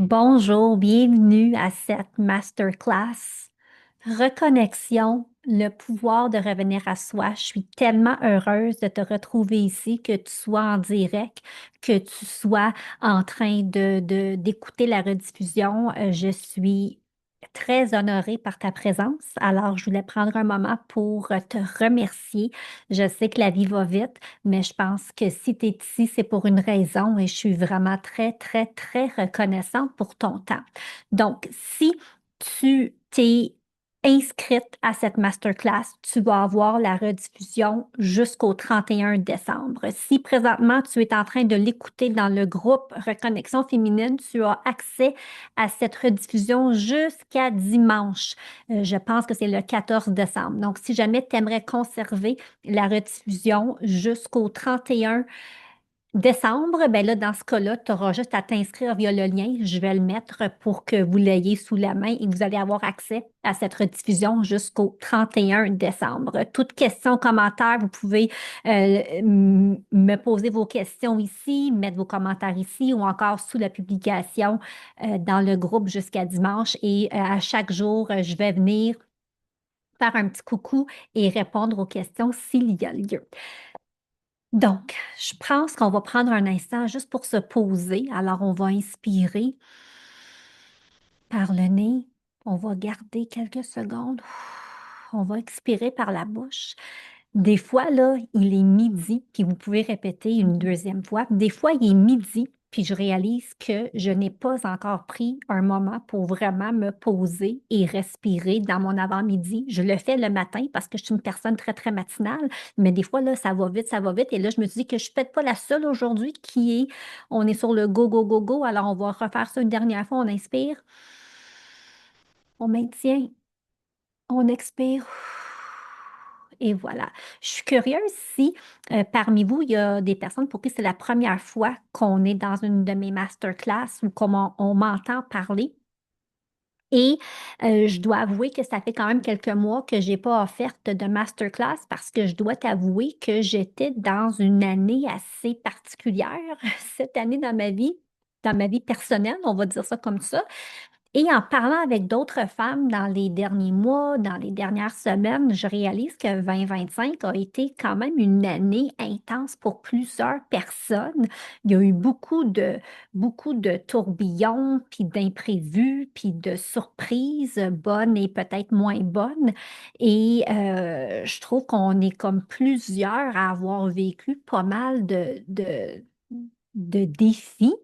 Bonjour, bienvenue à cette masterclass. Reconnexion, le pouvoir de revenir à soi. Je suis tellement heureuse de te retrouver ici, que tu sois en direct, que tu sois en train d'écouter la rediffusion. Je suis très honorée par ta présence. Alors, je voulais prendre un moment pour te remercier. Je sais que la vie va vite, mais je pense que si tu es ici, c'est pour une raison et je suis vraiment très, très, très reconnaissante pour ton temps. Donc, si tu t'es inscrite à cette masterclass, tu vas avoir la rediffusion jusqu'au 31 décembre. Si présentement tu es en train de l'écouter dans le groupe Reconnexion féminine, tu as accès à cette rediffusion jusqu'à dimanche. Je pense que c'est le 14 décembre. Donc, si jamais tu aimerais conserver la rediffusion jusqu'au 31 décembre, ben là, dans ce cas-là, tu auras juste à t'inscrire via le lien. Je vais le mettre pour que vous l'ayez sous la main et vous allez avoir accès à cette rediffusion jusqu'au 31 décembre. Toute question, commentaire, vous pouvez me poser vos questions ici, mettre vos commentaires ici ou encore sous la publication dans le groupe jusqu'à dimanche. Et à chaque jour, je vais venir faire un petit coucou et répondre aux questions s'il y a lieu. Donc, je pense qu'on va prendre un instant juste pour se poser. Alors, on va inspirer par le nez. On va garder quelques secondes. On va expirer par la bouche. Des fois, là, il est midi, puis vous pouvez répéter une deuxième fois. Des fois, il est midi, puis je réalise que je n'ai pas encore pris un moment pour vraiment me poser et respirer dans mon avant-midi. Je le fais le matin parce que je suis une personne très, très matinale, mais des fois, là, ça va vite, ça va vite. Et là, je me suis dit que je suis peut-être pas la seule aujourd'hui on est sur le go, go, go, go. Alors, on va refaire ça une dernière fois. On inspire, on maintient, on expire. Et voilà. Je suis curieuse si parmi vous, il y a des personnes pour qui c'est la première fois qu'on est dans une de mes masterclass ou comment on m'entend parler. Et je dois avouer que ça fait quand même quelques mois que j'ai pas offerte de masterclass parce que je dois t'avouer que j'étais dans une année assez particulière cette année dans ma vie personnelle, on va dire ça comme ça. Et en parlant avec d'autres femmes dans les derniers mois, dans les dernières semaines, je réalise que 2025 a été quand même une année intense pour plusieurs personnes. Il y a eu beaucoup de tourbillons, puis d'imprévus, puis de surprises, bonnes et peut-être moins bonnes. Et je trouve qu'on est comme plusieurs à avoir vécu pas mal de défis,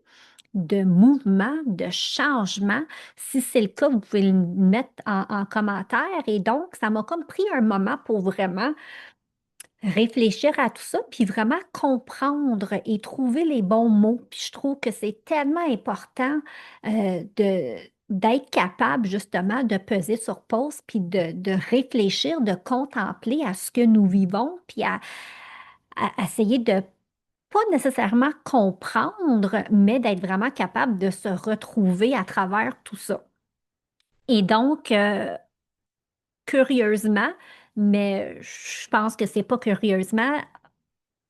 de mouvements, de changements. Si c'est le cas, vous pouvez le mettre en commentaire. Et donc, ça m'a comme pris un moment pour vraiment réfléchir à tout ça, puis vraiment comprendre et trouver les bons mots. Puis je trouve que c'est tellement important d'être capable justement de peser sur pause, puis de réfléchir, de contempler à ce que nous vivons, puis à essayer de pas nécessairement comprendre, mais d'être vraiment capable de se retrouver à travers tout ça. Et donc, curieusement, mais je pense que c'est pas curieusement,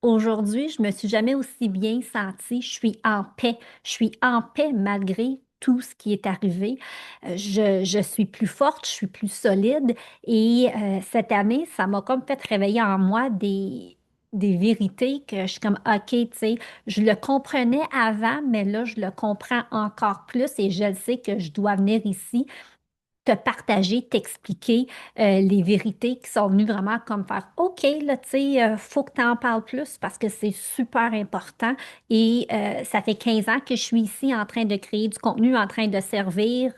aujourd'hui, je me suis jamais aussi bien sentie. Je suis en paix. Je suis en paix malgré tout ce qui est arrivé. Je suis plus forte, je suis plus solide. Et cette année, ça m'a comme fait réveiller en moi des vérités que je suis comme, OK, tu sais, je le comprenais avant, mais là, je le comprends encore plus et je le sais que je dois venir ici te partager, t'expliquer les vérités qui sont venues vraiment comme faire OK, là, tu sais, faut que tu en parles plus parce que c'est super important. Et ça fait 15 ans que je suis ici en train de créer du contenu, en train de servir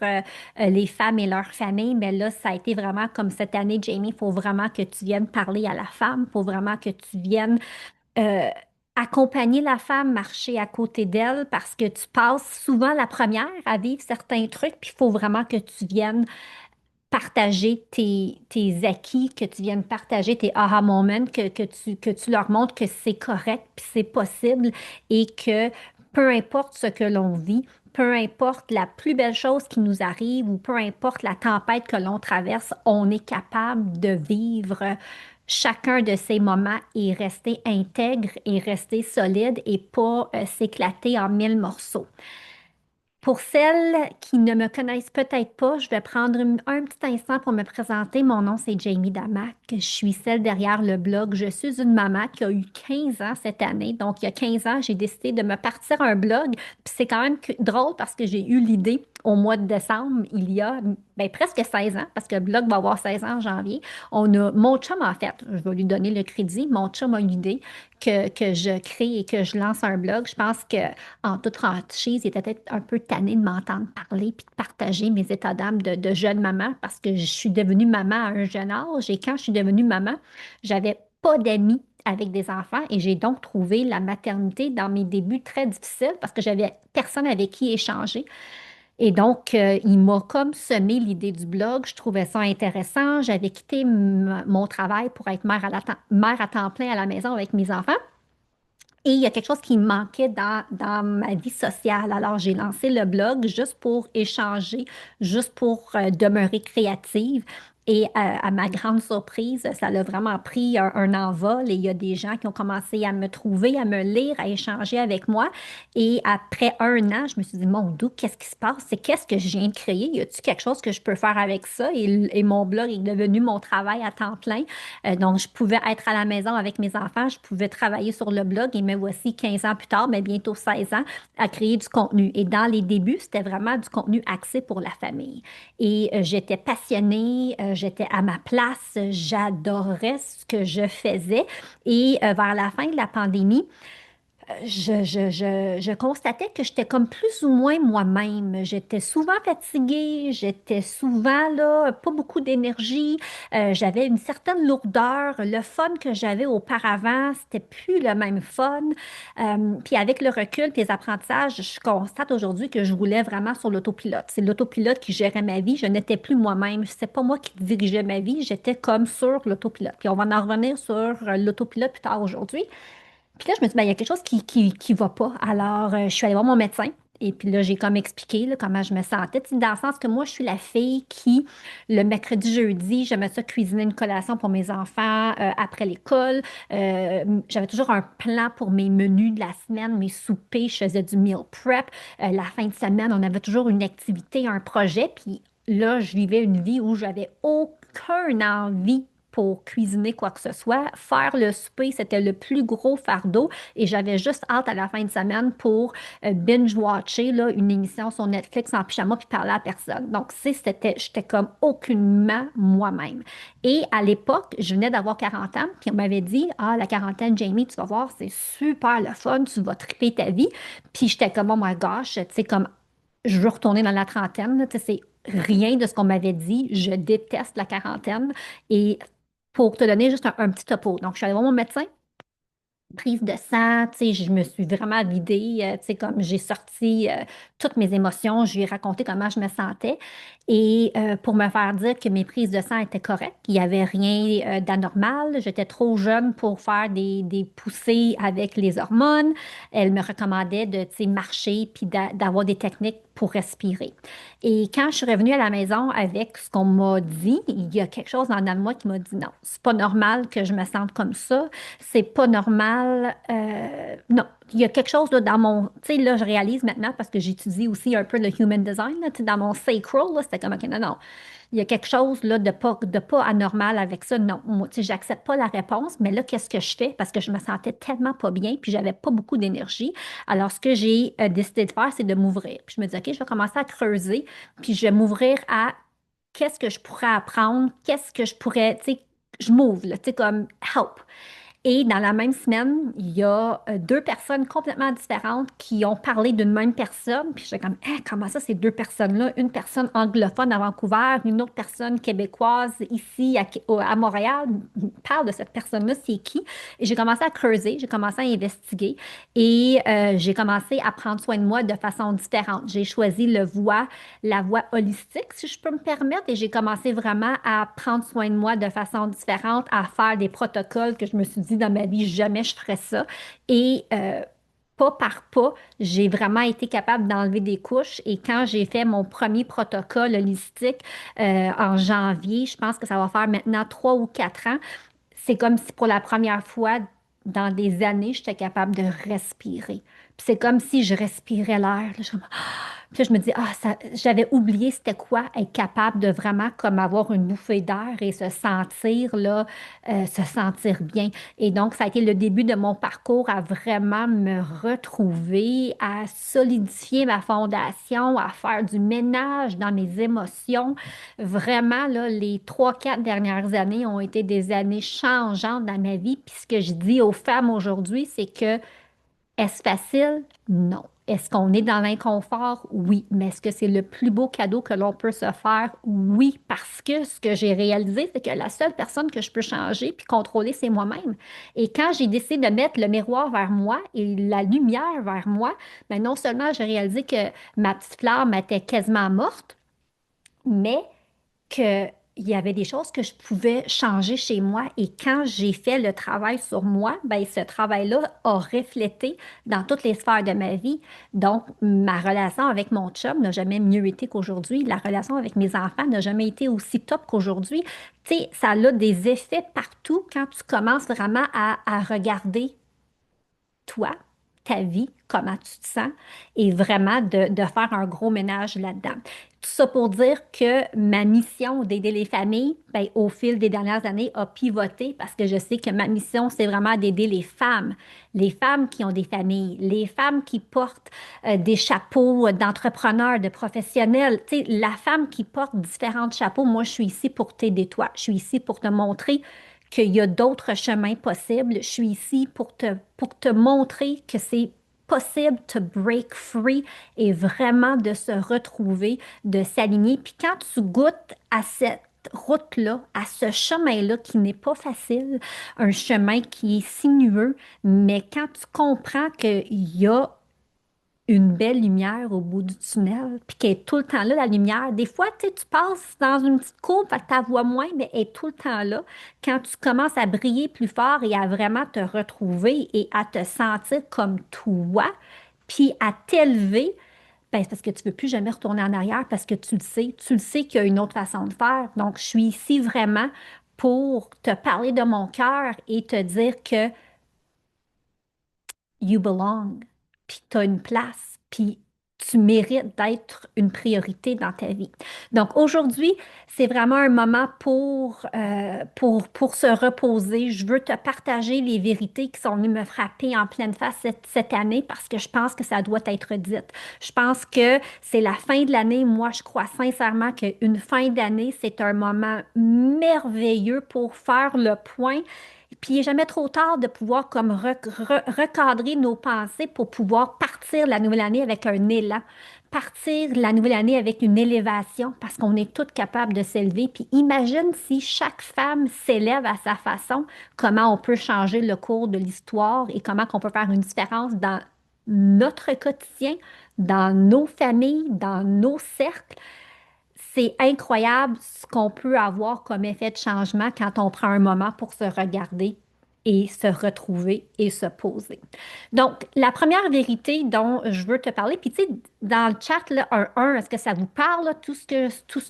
les femmes et leurs familles. Mais là, ça a été vraiment comme cette année, Jamie, il faut vraiment que tu viennes parler à la femme, il faut vraiment que tu viennes euh, accompagner la femme, marcher à côté d'elle parce que tu passes souvent la première à vivre certains trucs, puis il faut vraiment que tu viennes partager tes acquis, que tu viennes partager tes aha moments, que tu leur montres que c'est correct, puis c'est possible et que peu importe ce que l'on vit, peu importe la plus belle chose qui nous arrive ou peu importe la tempête que l'on traverse, on est capable de vivre chacun de ces moments et rester intègre et rester solide et pas s'éclater en mille morceaux. Pour celles qui ne me connaissent peut-être pas, je vais prendre un petit instant pour me présenter. Mon nom, c'est Jamie Damac. Je suis celle derrière le blog. Je suis une maman qui a eu 15 ans cette année. Donc, il y a 15 ans, j'ai décidé de me partir un blog. Puis c'est quand même drôle parce que j'ai eu l'idée au mois de décembre, il y a presque 16 ans, parce que le blog va avoir 16 ans en janvier. Mon chum, en fait, je vais lui donner le crédit, mon chum a une idée que je crée et que je lance un blog. Je pense que en toute franchise, il était peut-être un peu tanné de m'entendre parler puis de partager mes états d'âme de jeune maman parce que je suis devenue maman à un jeune âge et quand je suis devenue maman, j'avais pas d'amis avec des enfants et j'ai donc trouvé la maternité dans mes débuts très difficile parce que j'avais personne avec qui échanger. Et donc, il m'a comme semé l'idée du blog. Je trouvais ça intéressant. J'avais quitté mon travail pour être mère à temps plein à la maison avec mes enfants. Et il y a quelque chose qui me manquait dans ma vie sociale. Alors, j'ai lancé le blog juste pour échanger, juste pour demeurer créative. Et à ma grande surprise, ça a vraiment pris un envol et il y a des gens qui ont commencé à me trouver, à me lire, à échanger avec moi. Et après un an, je me suis dit, mon Dieu, qu'est-ce qui se passe? C'est qu'est-ce que je viens de créer? Y a-t-il quelque chose que je peux faire avec ça? Et mon blog est devenu mon travail à temps plein. Donc, je pouvais être à la maison avec mes enfants, je pouvais travailler sur le blog et me voici 15 ans plus tard, mais bientôt 16 ans, à créer du contenu. Et dans les débuts, c'était vraiment du contenu axé pour la famille. Et j'étais passionnée, j'étais à ma place, j'adorais ce que je faisais. Et vers la fin de la pandémie, je constatais que j'étais comme plus ou moins moi-même. J'étais souvent fatiguée, j'étais souvent là, pas beaucoup d'énergie, j'avais une certaine lourdeur. Le fun que j'avais auparavant, c'était plus le même fun. Puis avec le recul, puis les apprentissages, je constate aujourd'hui que je roulais vraiment sur l'autopilote. C'est l'autopilote qui gérait ma vie. Je n'étais plus moi-même. C'est pas moi qui dirigeais ma vie. J'étais comme sur l'autopilote. Puis on va en revenir sur l'autopilote plus tard aujourd'hui. Puis là, je me dis, ben, il y a quelque chose qui va pas. Alors, je suis allée voir mon médecin. Et puis là, j'ai comme expliqué là, comment je me sentais. Tu sais, dans le sens que moi, je suis la fille qui, le mercredi, jeudi, j'aimais ça cuisiner une collation pour mes enfants après l'école. J'avais toujours un plan pour mes menus de la semaine, mes soupers. Je faisais du meal prep. La fin de semaine, on avait toujours une activité, un projet. Puis là, je vivais une vie où j'avais aucune envie pour cuisiner quoi que ce soit. Faire le souper, c'était le plus gros fardeau et j'avais juste hâte à la fin de semaine pour binge-watcher là, une émission sur Netflix en pyjama puis parler à personne. Donc, j'étais comme aucunement moi-même. Et à l'époque, je venais d'avoir 40 ans, puis on m'avait dit, ah, la quarantaine, Jamie, tu vas voir, c'est super le fun, tu vas triper ta vie. Puis j'étais comme, oh my gosh, tu sais, comme je veux retourner dans la trentaine, là, tu sais, c'est rien de ce qu'on m'avait dit. Je déteste la quarantaine. Et pour te donner juste un petit topo. Donc, je suis allée voir mon médecin, prise de sang, tu sais, je me suis vraiment vidée, tu sais, comme j'ai sorti toutes mes émotions, je lui ai raconté comment je me sentais et pour me faire dire que mes prises de sang étaient correctes, il n'y avait rien d'anormal, j'étais trop jeune pour faire des poussées avec les hormones, elle me recommandait de, tu sais, marcher puis d'avoir des techniques pour respirer. Et quand je suis revenue à la maison avec ce qu'on m'a dit, il y a quelque chose en dedans de moi qui m'a dit non, c'est pas normal que je me sente comme ça, c'est pas normal. Non, il y a quelque chose là, dans mon. Tu sais, là, je réalise maintenant parce que j'étudie aussi un peu le human design. Là, tu sais, dans mon sacral, là, c'était comme, OK, non, non. Il y a quelque chose là, de pas anormal avec ça. Non, moi, tu sais, j'accepte pas la réponse, mais là, qu'est-ce que je fais? Parce que je me sentais tellement pas bien, puis j'avais pas beaucoup d'énergie. Alors, ce que j'ai décidé de faire, c'est de m'ouvrir. Puis je me dis, OK, je vais commencer à creuser, puis je vais m'ouvrir à qu'est-ce que je pourrais apprendre, qu'est-ce que je pourrais, tu sais, je m'ouvre, là, tu sais, comme help. Et dans la même semaine, il y a deux personnes complètement différentes qui ont parlé d'une même personne. Puis j'étais comme, ah, comment ça, ces deux personnes-là? Une personne anglophone à Vancouver, une autre personne québécoise ici à Montréal, parle de cette personne-là, c'est qui? Et j'ai commencé à creuser, j'ai commencé à investiguer et j'ai commencé à prendre soin de moi de façon différente. J'ai choisi la voie holistique, si je peux me permettre, et j'ai commencé vraiment à prendre soin de moi de façon différente, à faire des protocoles que je me suis dit dans ma vie, jamais je ferais ça. Et pas par pas, j'ai vraiment été capable d'enlever des couches. Et quand j'ai fait mon premier protocole holistique en janvier, je pense que ça va faire maintenant 3 ou 4 ans, c'est comme si pour la première fois dans des années, j'étais capable de respirer. Puis c'est comme si je respirais l'air. Là, je suis comme, Puis là, je me dis, ah, ça, j'avais oublié c'était quoi être capable de vraiment comme avoir une bouffée d'air et se sentir là, se sentir bien. Et donc, ça a été le début de mon parcours à vraiment me retrouver, à solidifier ma fondation, à faire du ménage dans mes émotions. Vraiment, là, les 3, 4 dernières années ont été des années changeantes dans ma vie. Puis ce que je dis aux femmes aujourd'hui, c'est que est-ce facile? Non. Est-ce qu'on est dans l'inconfort? Oui. Mais est-ce que c'est le plus beau cadeau que l'on peut se faire? Oui, parce que ce que j'ai réalisé, c'est que la seule personne que je peux changer puis contrôler, c'est moi-même. Et quand j'ai décidé de mettre le miroir vers moi et la lumière vers moi, ben non seulement j'ai réalisé que ma petite flamme était quasiment morte, mais qu'il y avait des choses que je pouvais changer chez moi. Et quand j'ai fait le travail sur moi, ben, ce travail-là a reflété dans toutes les sphères de ma vie. Donc, ma relation avec mon chum n'a jamais mieux été qu'aujourd'hui. La relation avec mes enfants n'a jamais été aussi top qu'aujourd'hui. Tu sais, ça a des effets partout quand tu commences vraiment à regarder toi, ta vie, comment tu te sens, et vraiment de faire un gros ménage là-dedans. Tout ça pour dire que ma mission d'aider les familles, ben, au fil des dernières années, a pivoté parce que je sais que ma mission, c'est vraiment d'aider les femmes qui ont des familles, les femmes qui portent des chapeaux d'entrepreneurs, de professionnels. Tu sais, la femme qui porte différents chapeaux, moi, je suis ici pour t'aider toi. Je suis ici pour te montrer qu'il y a d'autres chemins possibles. Je suis ici pour te montrer que c'est possible de break free et vraiment de se retrouver, de s'aligner. Puis quand tu goûtes à cette route-là, à ce chemin-là qui n'est pas facile, un chemin qui est sinueux, mais quand tu comprends qu'il y a une belle lumière au bout du tunnel, puis qu'elle est tout le temps là, la lumière. Des fois, tu sais, tu passes dans une petite courbe, fait que tu la vois moins, mais elle est tout le temps là. Quand tu commences à briller plus fort et à vraiment te retrouver et à te sentir comme toi, puis à t'élever, ben, c'est parce que tu ne veux plus jamais retourner en arrière parce que tu le sais qu'il y a une autre façon de faire. Donc, je suis ici vraiment pour te parler de mon cœur et te dire que you belong, puis tu as une place, puis tu mérites d'être une priorité dans ta vie. Donc aujourd'hui, c'est vraiment un moment pour se reposer. Je veux te partager les vérités qui sont venues me frapper en pleine face cette année parce que je pense que ça doit être dit. Je pense que c'est la fin de l'année. Moi, je crois sincèrement qu'une fin d'année, c'est un moment merveilleux pour faire le point puis il n'est jamais trop tard de pouvoir comme recadrer nos pensées pour pouvoir partir la nouvelle année avec un élan, partir la nouvelle année avec une élévation, parce qu'on est toutes capables de s'élever. Puis imagine si chaque femme s'élève à sa façon, comment on peut changer le cours de l'histoire et comment on peut faire une différence dans notre quotidien, dans nos familles, dans nos cercles. C'est incroyable ce qu'on peut avoir comme effet de changement quand on prend un moment pour se regarder et se retrouver et se poser. Donc, la première vérité dont je veux te parler, puis tu sais, dans le chat, là, est-ce que ça vous parle, là, tout ce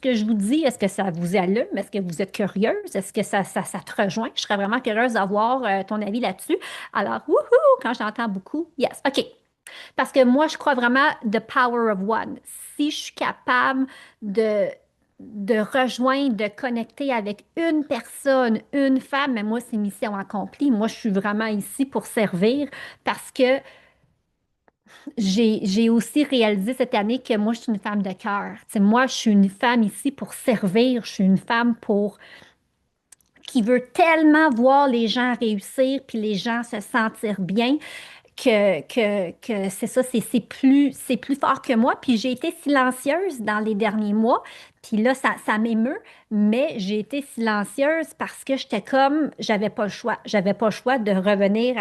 que je vous dis? Est-ce que ça vous allume? Est-ce que vous êtes curieuse? Est-ce que ça te rejoint? Je serais vraiment curieuse d'avoir ton avis là-dessus. Alors, wouhou, quand j'entends beaucoup, yes, OK. Parce que moi, je crois vraiment the power of one. Si je suis capable de, de rejoindre, de connecter avec une personne, une femme, mais moi, c'est mission accomplie. Moi, je suis vraiment ici pour servir parce que j'ai aussi réalisé cette année que moi, je suis une femme de cœur. Tu sais, moi, je suis une femme ici pour servir. Je suis une femme pour qui veut tellement voir les gens réussir puis les gens se sentir bien que c'est ça, c'est plus fort que moi. Puis j'ai été silencieuse dans les derniers mois. Puis là, ça m'émeut, mais j'ai été silencieuse parce que j'étais comme, j'avais pas le choix. J'avais pas le choix de revenir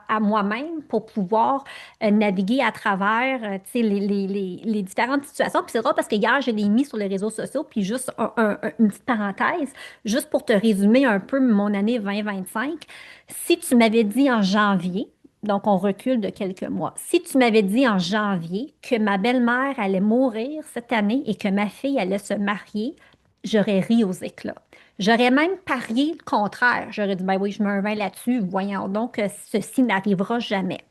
à moi-même pour pouvoir naviguer à travers, tu sais, les différentes situations. Puis c'est drôle parce que hier, je l'ai mis sur les réseaux sociaux. Puis juste une petite parenthèse, juste pour te résumer un peu mon année 2025. Si tu m'avais dit en janvier, donc, on recule de quelques mois. Si tu m'avais dit en janvier que ma belle-mère allait mourir cette année et que ma fille allait se marier, j'aurais ri aux éclats. J'aurais même parié le contraire. J'aurais dit, ben oui, je mets un vin là-dessus, voyons donc que ceci n'arrivera jamais.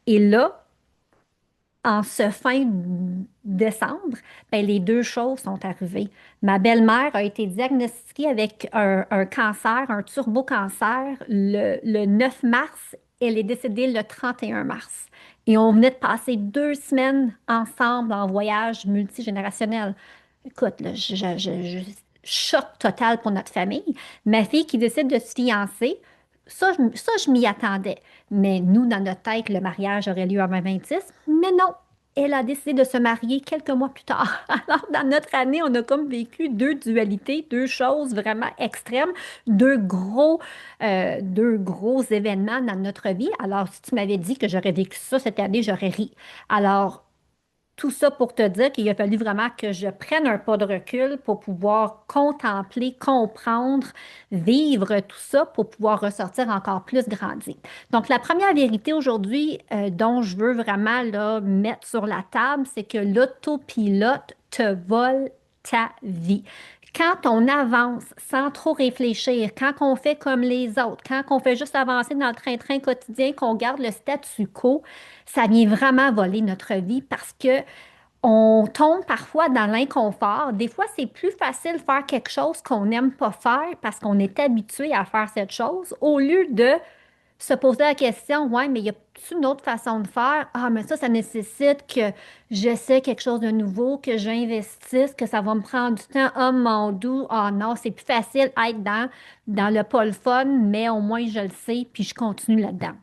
Et là, en ce fin décembre, ben, les deux choses sont arrivées. Ma belle-mère a été diagnostiquée avec un cancer, un turbo-cancer, le 9 mars. Elle est décédée le 31 mars. Et on venait de passer 2 semaines ensemble en voyage multigénérationnel. Écoute, là, choc total pour notre famille. Ma fille qui décide de se fiancer, ça, je m'y attendais. Mais nous, dans notre tête, le mariage aurait lieu en 2026. Mais non, elle a décidé de se marier quelques mois plus tard. Alors, dans notre année, on a comme vécu deux dualités, deux choses vraiment extrêmes, deux gros événements dans notre vie. Alors, si tu m'avais dit que j'aurais vécu ça cette année, j'aurais ri. Alors, tout ça pour te dire qu'il a fallu vraiment que je prenne un pas de recul pour pouvoir contempler, comprendre, vivre tout ça pour pouvoir ressortir encore plus grandi. Donc, la première vérité aujourd'hui dont je veux vraiment là, mettre sur la table, c'est que l'autopilote te vole ta vie. Quand on avance sans trop réfléchir, quand on fait comme les autres, quand on fait juste avancer dans le train-train quotidien, qu'on garde le statu quo, ça vient vraiment voler notre vie parce que on tombe parfois dans l'inconfort. Des fois, c'est plus facile de faire quelque chose qu'on n'aime pas faire parce qu'on est habitué à faire cette chose au lieu de se poser la question, ouais, mais y a une autre façon de faire? Ah, mais ça nécessite que j'essaie quelque chose de nouveau, que j'investisse, que ça va me prendre du temps. Oh mon doux, ah non, c'est plus facile être dans le pas le fun, mais au moins je le sais, puis je continue là-dedans.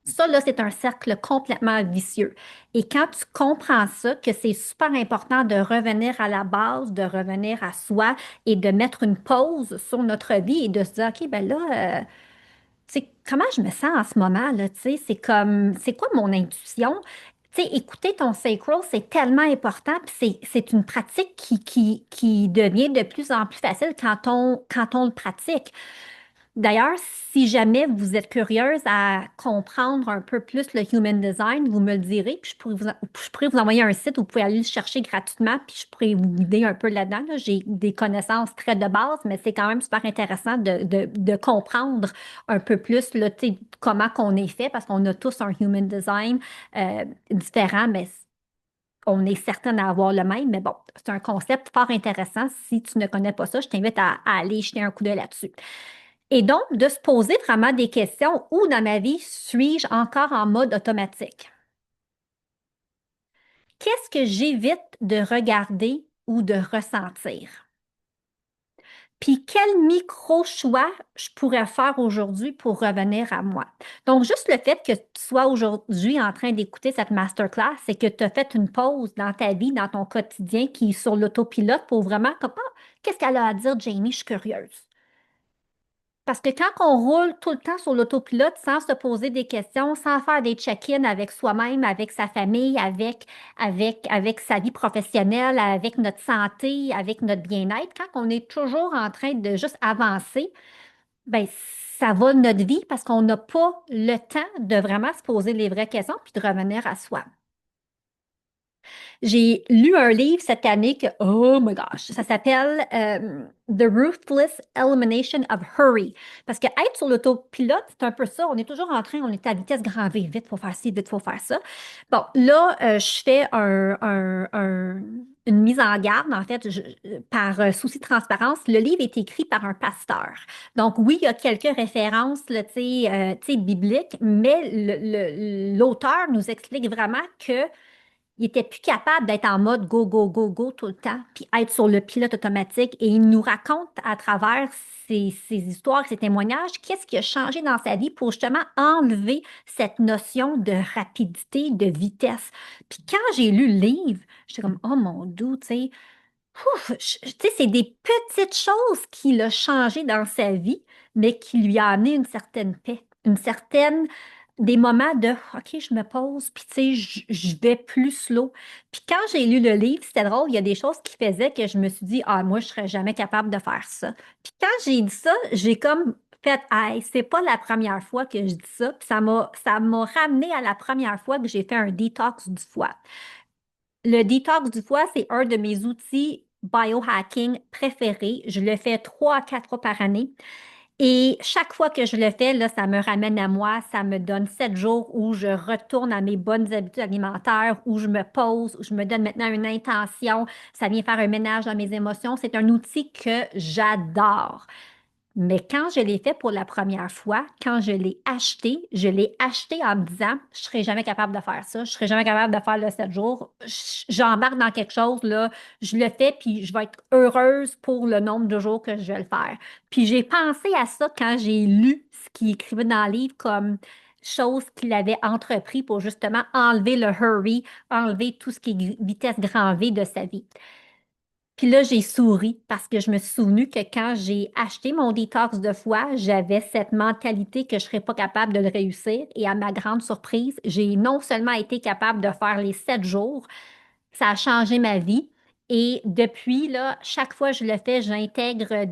Ça, là, c'est un cercle complètement vicieux. Et quand tu comprends ça, que c'est super important de revenir à la base, de revenir à soi et de mettre une pause sur notre vie et de se dire, OK, ben là, tu sais, comment je me sens en ce moment, là, tu sais, c'est comme, c'est quoi mon intuition? Tu sais, écouter ton sacral, c'est tellement important, puis c'est une pratique qui devient de plus en plus facile quand on le pratique. D'ailleurs, si jamais vous êtes curieuse à comprendre un peu plus le Human Design, vous me le direz, puis je pourrais vous envoyer un site où vous pouvez aller le chercher gratuitement, puis je pourrais vous guider un peu là-dedans, là. J'ai des connaissances très de base, mais c'est quand même super intéressant de comprendre un peu plus là, tu sais, comment qu'on est fait, parce qu'on a tous un Human Design différent, mais on est certaine à avoir le même. Mais bon, c'est un concept fort intéressant. Si tu ne connais pas ça, je t'invite à aller jeter un coup d'œil là-dessus. Et donc, de se poser vraiment des questions, où dans ma vie suis-je encore en mode automatique? Qu'est-ce que j'évite de regarder ou de ressentir? Puis quel micro-choix je pourrais faire aujourd'hui pour revenir à moi? Donc, juste le fait que tu sois aujourd'hui en train d'écouter cette masterclass, c'est que tu as fait une pause dans ta vie, dans ton quotidien qui est sur l'autopilote pour vraiment, comme, ah, qu'est-ce qu'elle a à dire, Jamie? Je suis curieuse. Parce que quand on roule tout le temps sur l'autopilote sans se poser des questions, sans faire des check-ins avec soi-même, avec sa famille, avec sa vie professionnelle, avec notre santé, avec notre bien-être, quand on est toujours en train de juste avancer, ben ça va notre vie parce qu'on n'a pas le temps de vraiment se poser les vraies questions puis de revenir à soi. J'ai lu un livre cette année que, oh my gosh, ça s'appelle The Ruthless Elimination of Hurry. Parce que être sur l'autopilote, c'est un peu ça. On est toujours en train, on est à vitesse grand V. Vite, faut faire ci, vite, faut faire ça. Bon, là, je fais une mise en garde, en fait, par souci de transparence. Le livre est écrit par un pasteur. Donc, oui, il y a quelques références, là, tu sais, bibliques, mais l'auteur nous explique vraiment que il était plus capable d'être en mode go, go, go, go tout le temps, puis être sur le pilote automatique. Et il nous raconte à travers ses histoires, ses témoignages, qu'est-ce qui a changé dans sa vie pour justement enlever cette notion de rapidité, de vitesse. Puis quand j'ai lu le livre, j'étais comme, oh mon Dieu, tu sais, ouf, tu sais, c'est des petites choses qui l'ont changé dans sa vie, mais qui lui a amené une certaine paix, des moments de OK, je me pose, puis tu sais, je vais plus slow. Puis quand j'ai lu le livre, c'était drôle, il y a des choses qui faisaient que je me suis dit, ah, moi, je serais jamais capable de faire ça. Puis quand j'ai dit ça, j'ai comme fait, hey, c'est pas la première fois que je dis ça, puis ça m'a ramené à la première fois que j'ai fait un détox du foie. Le détox du foie, c'est un de mes outils biohacking préférés. Je le fais 3 à 4 fois par année. Et chaque fois que je le fais, là, ça me ramène à moi, ça me donne 7 jours où je retourne à mes bonnes habitudes alimentaires, où je me pose, où je me donne maintenant une intention, ça vient faire un ménage dans mes émotions. C'est un outil que j'adore. Mais quand je l'ai fait pour la première fois, quand je l'ai acheté en me disant, je ne serai jamais capable de faire ça, je ne serai jamais capable de faire le 7 jours. J'embarque dans quelque chose, là, je le fais, puis je vais être heureuse pour le nombre de jours que je vais le faire. Puis j'ai pensé à ça quand j'ai lu ce qu'il écrivait dans le livre comme chose qu'il avait entrepris pour justement enlever le hurry, enlever tout ce qui est vitesse grand V de sa vie. Puis là, j'ai souri parce que je me suis souvenu que quand j'ai acheté mon détox de foie, j'avais cette mentalité que je ne serais pas capable de le réussir. Et à ma grande surprise, j'ai non seulement été capable de faire les 7 jours, ça a changé ma vie. Et depuis, là, chaque fois que je le fais, j'intègre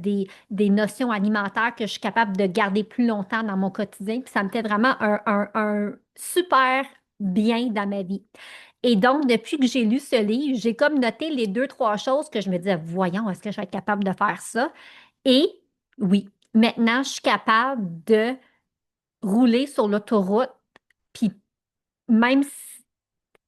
des notions alimentaires que je suis capable de garder plus longtemps dans mon quotidien. Puis ça me fait vraiment un super bien dans ma vie. Et donc, depuis que j'ai lu ce livre, j'ai comme noté les deux, trois choses que je me disais, voyons, est-ce que je vais être capable de faire ça? Et oui, maintenant, je suis capable de rouler sur l'autoroute, puis même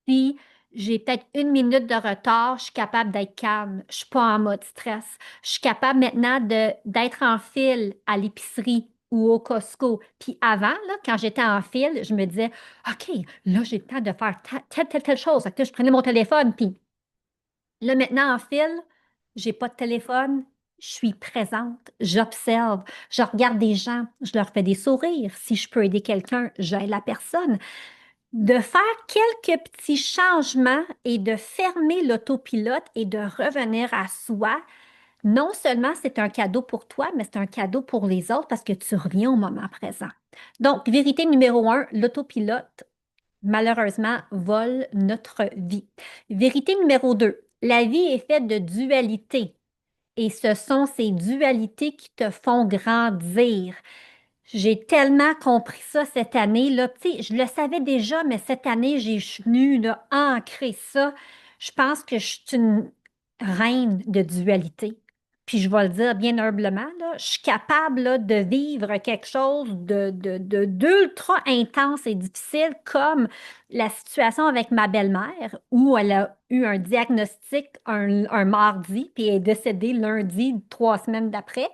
si j'ai peut-être 1 minute de retard, je suis capable d'être calme. Je suis pas en mode stress. Je suis capable maintenant d'être en file à l'épicerie ou au Costco. Puis avant, là, quand j'étais en file, je me disais, OK, là, j'ai le temps de faire telle chose. Fait que là, je prenais mon téléphone, puis là, maintenant, en file, j'ai pas de téléphone. Je suis présente, j'observe, je regarde des gens, je leur fais des sourires. Si je peux aider quelqu'un, j'aide la personne. De faire quelques petits changements et de fermer l'autopilote et de revenir à soi, non seulement c'est un cadeau pour toi, mais c'est un cadeau pour les autres parce que tu reviens au moment présent. Donc, vérité numéro 1, l'autopilote, malheureusement, vole notre vie. Vérité numéro 2, la vie est faite de dualités et ce sont ces dualités qui te font grandir. J'ai tellement compris ça cette année, là. Tu sais, je le savais déjà, mais cette année, j'ai venu là, ancrer ça. Je pense que je suis une reine de dualité. Puis je vais le dire bien humblement, là, je suis capable là, de vivre quelque chose d'ultra intense et difficile comme la situation avec ma belle-mère où elle a eu un diagnostic un mardi, puis elle est décédée lundi, 3 semaines d'après.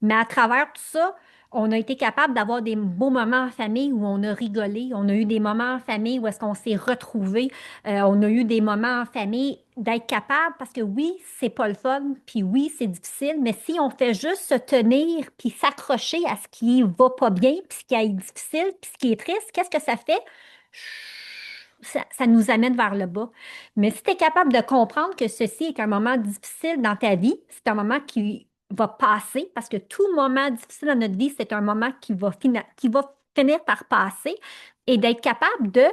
Mais à travers tout ça, on a été capable d'avoir des beaux moments en famille où on a rigolé. On a eu des moments en famille où est-ce qu'on s'est retrouvés. On a eu des moments en famille d'être capable parce que oui, c'est pas le fun, puis oui, c'est difficile, mais si on fait juste se tenir puis s'accrocher à ce qui va pas bien, puis ce qui est difficile, puis ce qui est triste, qu'est-ce que ça fait? Ça nous amène vers le bas. Mais si tu es capable de comprendre que ceci est un moment difficile dans ta vie, c'est un moment qui va passer, parce que tout moment difficile dans notre vie, c'est un moment qui va finir par passer, et d'être capable de,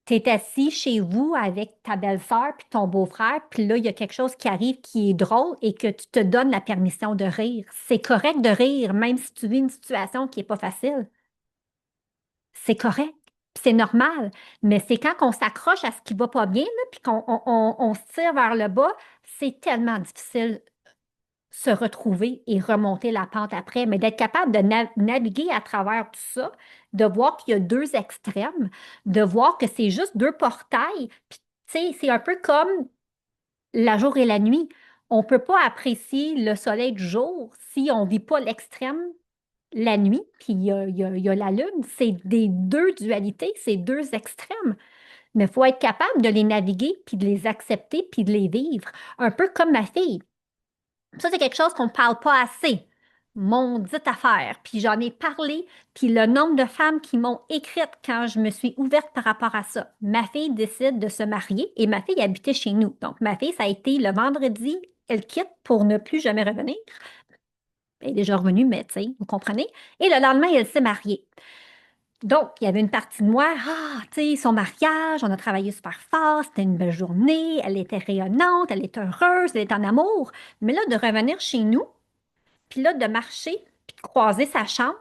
t'es assis chez vous avec ta belle-sœur puis ton beau-frère, puis là, il y a quelque chose qui arrive qui est drôle et que tu te donnes la permission de rire. C'est correct de rire, même si tu vis une situation qui n'est pas facile. C'est correct, c'est normal, mais c'est quand on s'accroche à ce qui va pas bien, là, puis qu'on se tire vers le bas, c'est tellement difficile se retrouver et remonter la pente après, mais d'être capable de naviguer à travers tout ça, de voir qu'il y a deux extrêmes, de voir que c'est juste deux portails, puis tu sais, c'est un peu comme la jour et la nuit. On ne peut pas apprécier le soleil du jour si on ne vit pas l'extrême la nuit, puis il y a la lune. C'est des deux dualités, c'est deux extrêmes. Mais il faut être capable de les naviguer, puis de les accepter, puis de les vivre. Un peu comme ma fille. Ça, c'est quelque chose qu'on ne parle pas assez. Mon dit affaire. Puis j'en ai parlé, puis le nombre de femmes qui m'ont écrite quand je me suis ouverte par rapport à ça. Ma fille décide de se marier et ma fille habitait chez nous. Donc, ma fille, ça a été le vendredi, elle quitte pour ne plus jamais revenir. Elle est déjà revenue, mais tu sais, vous comprenez. Et le lendemain, elle s'est mariée. Donc, il y avait une partie de moi, tu sais, son mariage, on a travaillé super fort, c'était une belle journée, elle était rayonnante, elle était heureuse, elle était en amour. Mais là, de revenir chez nous, puis là, de marcher, puis de croiser sa chambre,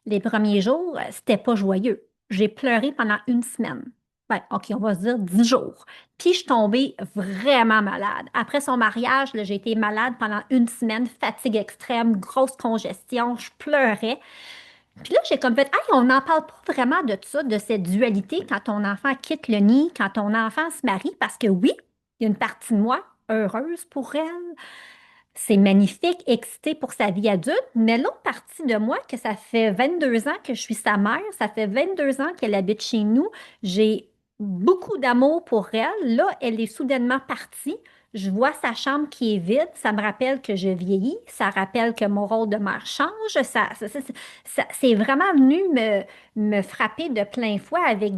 les premiers jours, c'était pas joyeux. J'ai pleuré pendant une semaine. Ben, OK, on va se dire 10 jours. Puis, je suis tombée vraiment malade. Après son mariage, là, j'ai été malade pendant une semaine, fatigue extrême, grosse congestion, je pleurais. Puis là, j'ai comme fait, hey, on n'en parle pas vraiment de ça, de cette dualité quand ton enfant quitte le nid, quand ton enfant se marie, parce que oui, il y a une partie de moi heureuse pour elle. C'est magnifique, excitée pour sa vie adulte, mais l'autre partie de moi, que ça fait 22 ans que je suis sa mère, ça fait 22 ans qu'elle habite chez nous, j'ai beaucoup d'amour pour elle. Là, elle est soudainement partie. Je vois sa chambre qui est vide. Ça me rappelle que je vieillis. Ça rappelle que mon rôle de mère change. C'est vraiment venu me frapper de plein fouet avec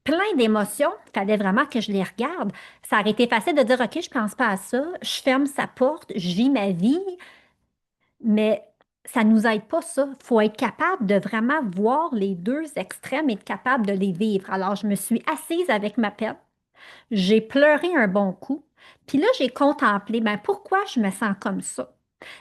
plein d'émotions. Il fallait vraiment que je les regarde. Ça aurait été facile de dire, OK, je pense pas à ça. Je ferme sa porte. Je vis ma vie. Mais ça nous aide pas, ça. Il faut être capable de vraiment voir les deux extrêmes et être capable de les vivre. Alors, je me suis assise avec ma peine. J'ai pleuré un bon coup. Puis là, j'ai contemplé, ben, pourquoi je me sens comme ça?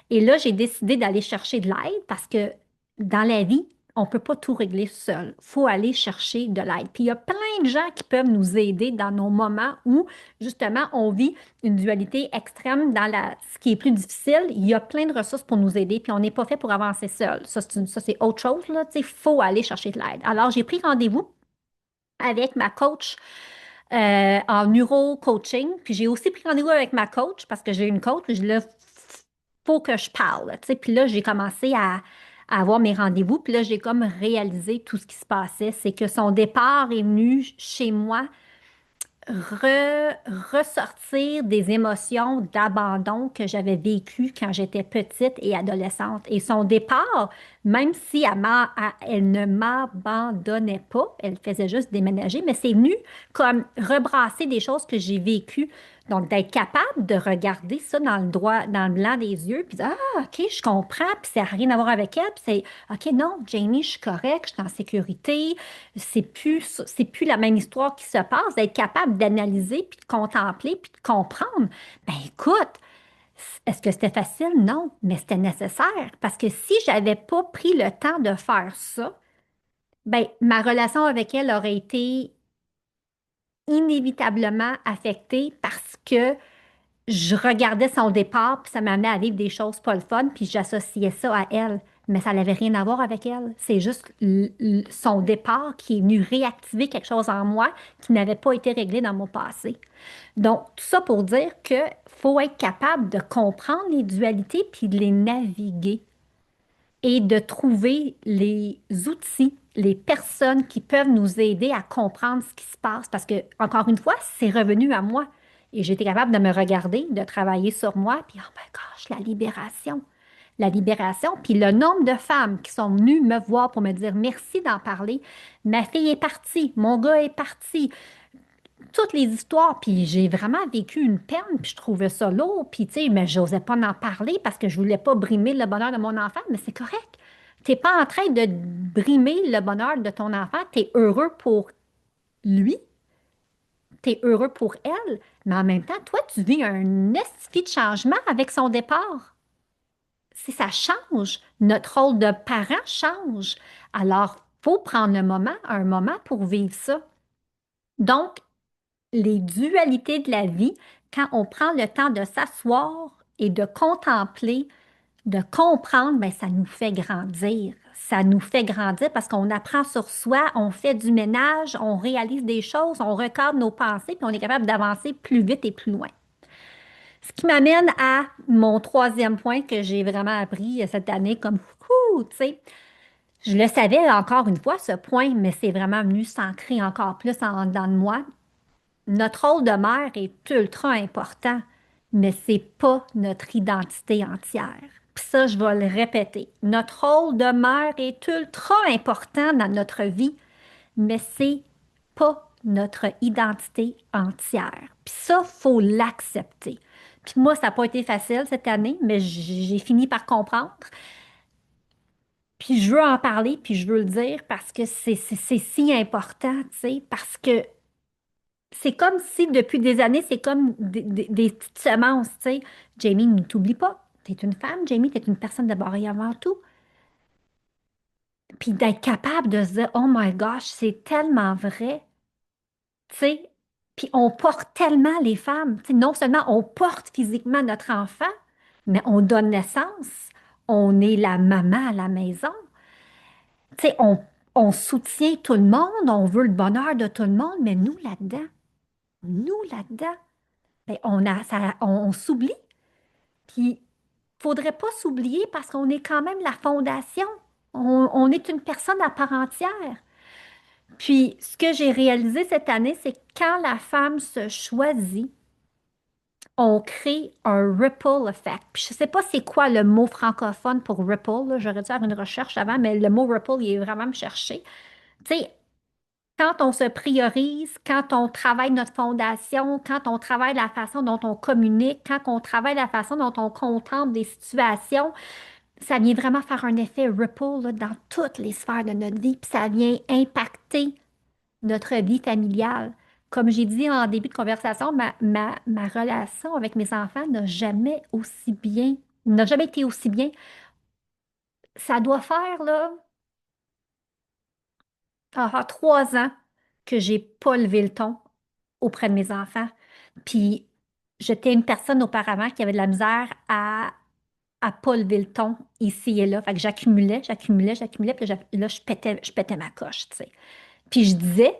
Et là, j'ai décidé d'aller chercher de l'aide parce que dans la vie, on ne peut pas tout régler seul. Il faut aller chercher de l'aide. Puis il y a plein de gens qui peuvent nous aider dans nos moments où, justement, on vit une dualité extrême dans ce qui est plus difficile. Il y a plein de ressources pour nous aider, puis on n'est pas fait pour avancer seul. Ça, c'est autre chose, là. Tu sais, il faut aller chercher de l'aide. Alors, j'ai pris rendez-vous avec ma coach en neuro-coaching. Puis j'ai aussi pris rendez-vous avec ma coach parce que j'ai une coach. Puis je là, faut que je parle. Tu sais. Puis là, j'ai commencé à avoir mes rendez-vous. Puis là, j'ai comme réalisé tout ce qui se passait. C'est que son départ est venu chez moi ressortir des émotions d'abandon que j'avais vécues quand j'étais petite et adolescente. Et son départ, même si elle ne m'abandonnait pas, elle faisait juste déménager, mais c'est venu comme rebrasser des choses que j'ai vécues. Donc, d'être capable de regarder ça dans le blanc des yeux, puis dire, ah, OK, je comprends, puis ça n'a rien à voir avec elle, puis c'est, OK, non, Jamie, je suis correcte, je suis en sécurité, c'est plus la même histoire qui se passe, d'être capable d'analyser, puis de contempler, puis de comprendre. Ben écoute, est-ce que c'était facile? Non, mais c'était nécessaire, parce que si j'avais pas pris le temps de faire ça, ben ma relation avec elle aurait été inévitablement affectée parce que je regardais son départ, puis ça m'amenait à vivre des choses pas le fun, puis j'associais ça à elle. Mais ça n'avait rien à voir avec elle. C'est juste son départ qui est venu réactiver quelque chose en moi qui n'avait pas été réglé dans mon passé. Donc, tout ça pour dire que faut être capable de comprendre les dualités puis de les naviguer et de trouver les outils, les personnes qui peuvent nous aider à comprendre ce qui se passe. Parce que, encore une fois, c'est revenu à moi. Et j'étais capable de me regarder, de travailler sur moi, puis oh my gosh, la libération. La libération, puis le nombre de femmes qui sont venues me voir pour me dire merci d'en parler. Ma fille est partie, mon gars est parti, toutes les histoires, puis j'ai vraiment vécu une peine, puis je trouvais ça lourd, puis tu sais, mais j'osais pas en parler parce que je voulais pas brimer le bonheur de mon enfant, mais c'est correct. T'es pas en train de brimer le bonheur de ton enfant, t'es heureux pour lui, t'es heureux pour elle, mais en même temps, toi, tu vis un esti de changement avec son départ. Si ça change, notre rôle de parent change. Alors, faut prendre un moment pour vivre ça. Donc, les dualités de la vie, quand on prend le temps de s'asseoir et de contempler, de comprendre, ben, ça nous fait grandir. Ça nous fait grandir parce qu'on apprend sur soi, on fait du ménage, on réalise des choses, on recadre nos pensées, puis on est capable d'avancer plus vite et plus loin. Ce qui m'amène à mon troisième point que j'ai vraiment appris cette année comme, tu sais, je le savais encore une fois, ce point, mais c'est vraiment venu s'ancrer encore plus en dedans de moi. Notre rôle de mère est ultra important, mais c'est pas notre identité entière. Puis ça, je vais le répéter. Notre rôle de mère est ultra important dans notre vie, mais c'est pas notre identité entière. Puis ça, faut l'accepter. Puis moi, ça n'a pas été facile cette année, mais j'ai fini par comprendre. Puis je veux en parler, puis je veux le dire parce que c'est si important, tu sais, parce que c'est comme si depuis des années, c'est comme des petites semences, tu sais. Jamie, ne t'oublie pas. Tu es une femme, Jamie, tu es une personne d'abord et avant tout. Puis d'être capable de se dire, oh my gosh, c'est tellement vrai. tu sais. Puis on porte tellement les femmes, tu sais, non seulement on porte physiquement notre enfant, mais on donne naissance, on est la maman à la maison, tu sais, on soutient tout le monde, on veut le bonheur de tout le monde, mais nous là-dedans, ben, on s'oublie. Puis, faudrait pas s'oublier parce qu'on est quand même la fondation. On est une personne à part entière. Puis, ce que j'ai réalisé cette année, c'est que quand la femme se choisit, on crée un ripple effect. Puis, je sais pas c'est quoi le mot francophone pour ripple, là. J'aurais dû faire une recherche avant, mais le mot ripple, il est vraiment me chercher. Tu sais, quand on se priorise, quand on travaille notre fondation, quand on travaille la façon dont on communique, quand on travaille la façon dont on contemple des situations, ça vient vraiment faire un effet ripple là, dans toutes les sphères de notre vie, puis ça vient impacter notre vie familiale. Comme j'ai dit en début de conversation, ma relation avec mes enfants n'a jamais été aussi bien. Ça doit faire là, 3 ans que j'ai pas levé le ton auprès de mes enfants. Puis j'étais une personne auparavant qui avait de la misère à pas lever le ton ici et là. Fait que j'accumulais, puis là, je pétais ma coche, tu sais. Puis je disais,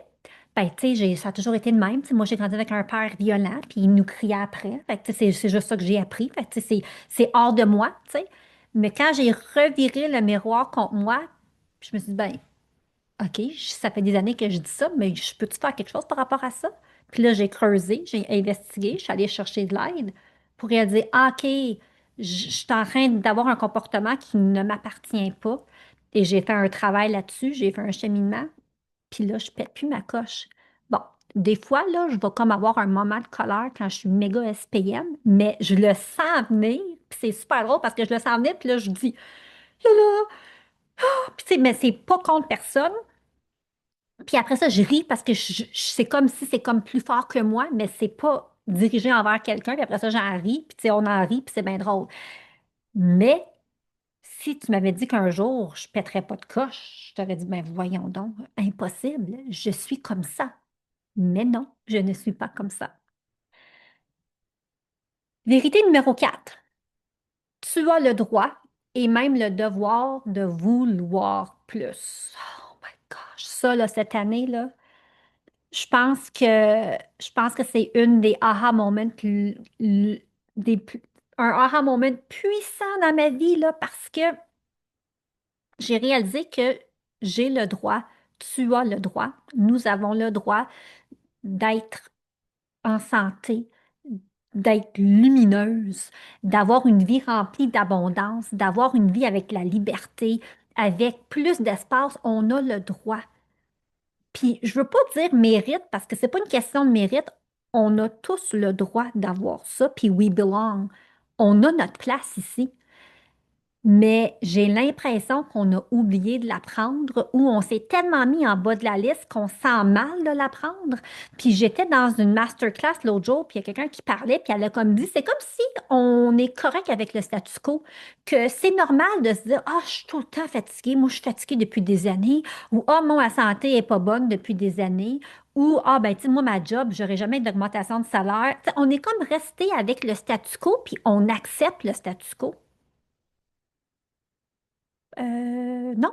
ben, tu sais, ça a toujours été le même. Tu sais, moi, j'ai grandi avec un père violent, puis il nous criait après. Fait que, tu sais, c'est juste ça que j'ai appris. Fait que, tu sais, c'est hors de moi, tu sais. Mais quand j'ai reviré le miroir contre moi, je me suis dit, ben, OK, ça fait des années que je dis ça, mais je peux-tu faire quelque chose par rapport à ça? Puis là, j'ai creusé, j'ai investigué, je suis allée chercher de l'aide pour réaliser, ah, OK, je suis en train d'avoir un comportement qui ne m'appartient pas. Et j'ai fait un travail là-dessus, j'ai fait un cheminement, puis là, je pète plus ma coche. Bon, des fois, là, je vais comme avoir un moment de colère quand je suis méga SPM, mais je le sens venir, puis c'est super drôle parce que je le sens venir, puis là, je dis, là, là, puis tu sais, mais c'est pas contre personne. Puis après ça, je ris parce que c'est comme si c'est comme plus fort que moi, mais c'est pas dirigé envers quelqu'un. Puis après ça, j'en ris, puis tu sais, on en rit, puis c'est bien drôle. Mais si tu m'avais dit qu'un jour, je pèterais pas de coche, je t'aurais dit, ben voyons donc, impossible, je suis comme ça. Mais non, je ne suis pas comme ça. Vérité numéro 4. Tu as le droit et même le devoir de vouloir plus. Oh my gosh, ça, là, cette année, là, je pense que c'est une des aha moments, des, plus- un aha moment puissant dans ma vie, là, parce que j'ai réalisé que j'ai le droit, tu as le droit, nous avons le droit d'être en santé, d'être lumineuse, d'avoir une vie remplie d'abondance, d'avoir une vie avec la liberté, avec plus d'espace. On a le droit. Puis je veux pas dire mérite parce que c'est pas une question de mérite. On a tous le droit d'avoir ça, puis we belong. On a notre place ici. Mais j'ai l'impression qu'on a oublié de l'apprendre ou on s'est tellement mis en bas de la liste qu'on sent mal de l'apprendre. Puis j'étais dans une masterclass l'autre jour, puis il y a quelqu'un qui parlait, puis elle a comme dit, c'est comme si on est correct avec le statu quo, que c'est normal de se dire, ah, je suis tout le temps fatiguée, moi je suis fatiguée depuis des années, ou ah, moi ma santé est pas bonne depuis des années, ou ah, ben tu sais, moi ma job, j'aurai jamais d'augmentation de salaire. Tu sais, on est comme resté avec le statu quo, puis on accepte le statu quo. Non,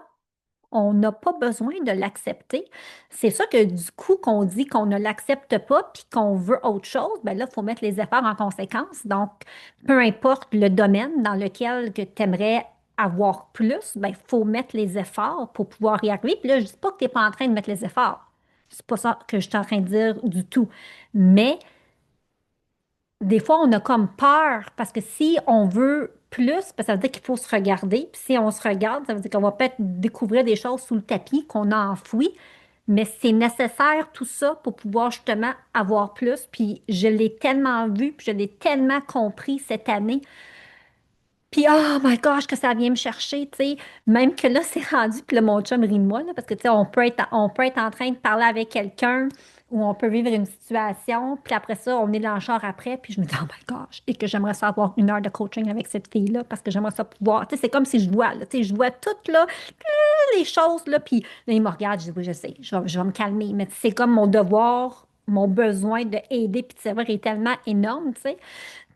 on n'a pas besoin de l'accepter. C'est ça que du coup, qu'on dit qu'on ne l'accepte pas puis qu'on veut autre chose, ben là, il faut mettre les efforts en conséquence. Donc, peu importe le domaine dans lequel que tu aimerais avoir plus, ben, il faut mettre les efforts pour pouvoir y arriver. Puis là, je ne dis pas que tu n'es pas en train de mettre les efforts. C'est pas ça que je suis en train de dire du tout. Mais des fois, on a comme peur parce que si on veut plus, ben, ça veut dire qu'il faut se regarder. Puis si on se regarde, ça veut dire qu'on va peut-être découvrir des choses sous le tapis qu'on a enfouies. Mais c'est nécessaire tout ça pour pouvoir justement avoir plus. Puis je l'ai tellement vu, puis je l'ai tellement compris cette année. Puis, oh my gosh, que ça vient me chercher, tu sais. Même que là, c'est rendu, puis là, mon chum rit de moi, là, parce que, tu sais, on peut être en train de parler avec quelqu'un ou on peut vivre une situation, puis après ça, on est dans le char après, puis je me dis, oh my gosh, et que j'aimerais ça avoir 1 heure de coaching avec cette fille-là, parce que j'aimerais ça pouvoir, tu sais, c'est comme si je vois, là, tu sais, je vois toutes, là, les choses, là, puis là, il me regarde, je dis, oui, je sais, je vais me calmer, mais c'est comme mon devoir mon besoin d'aider puis de servir est tellement énorme, tu sais.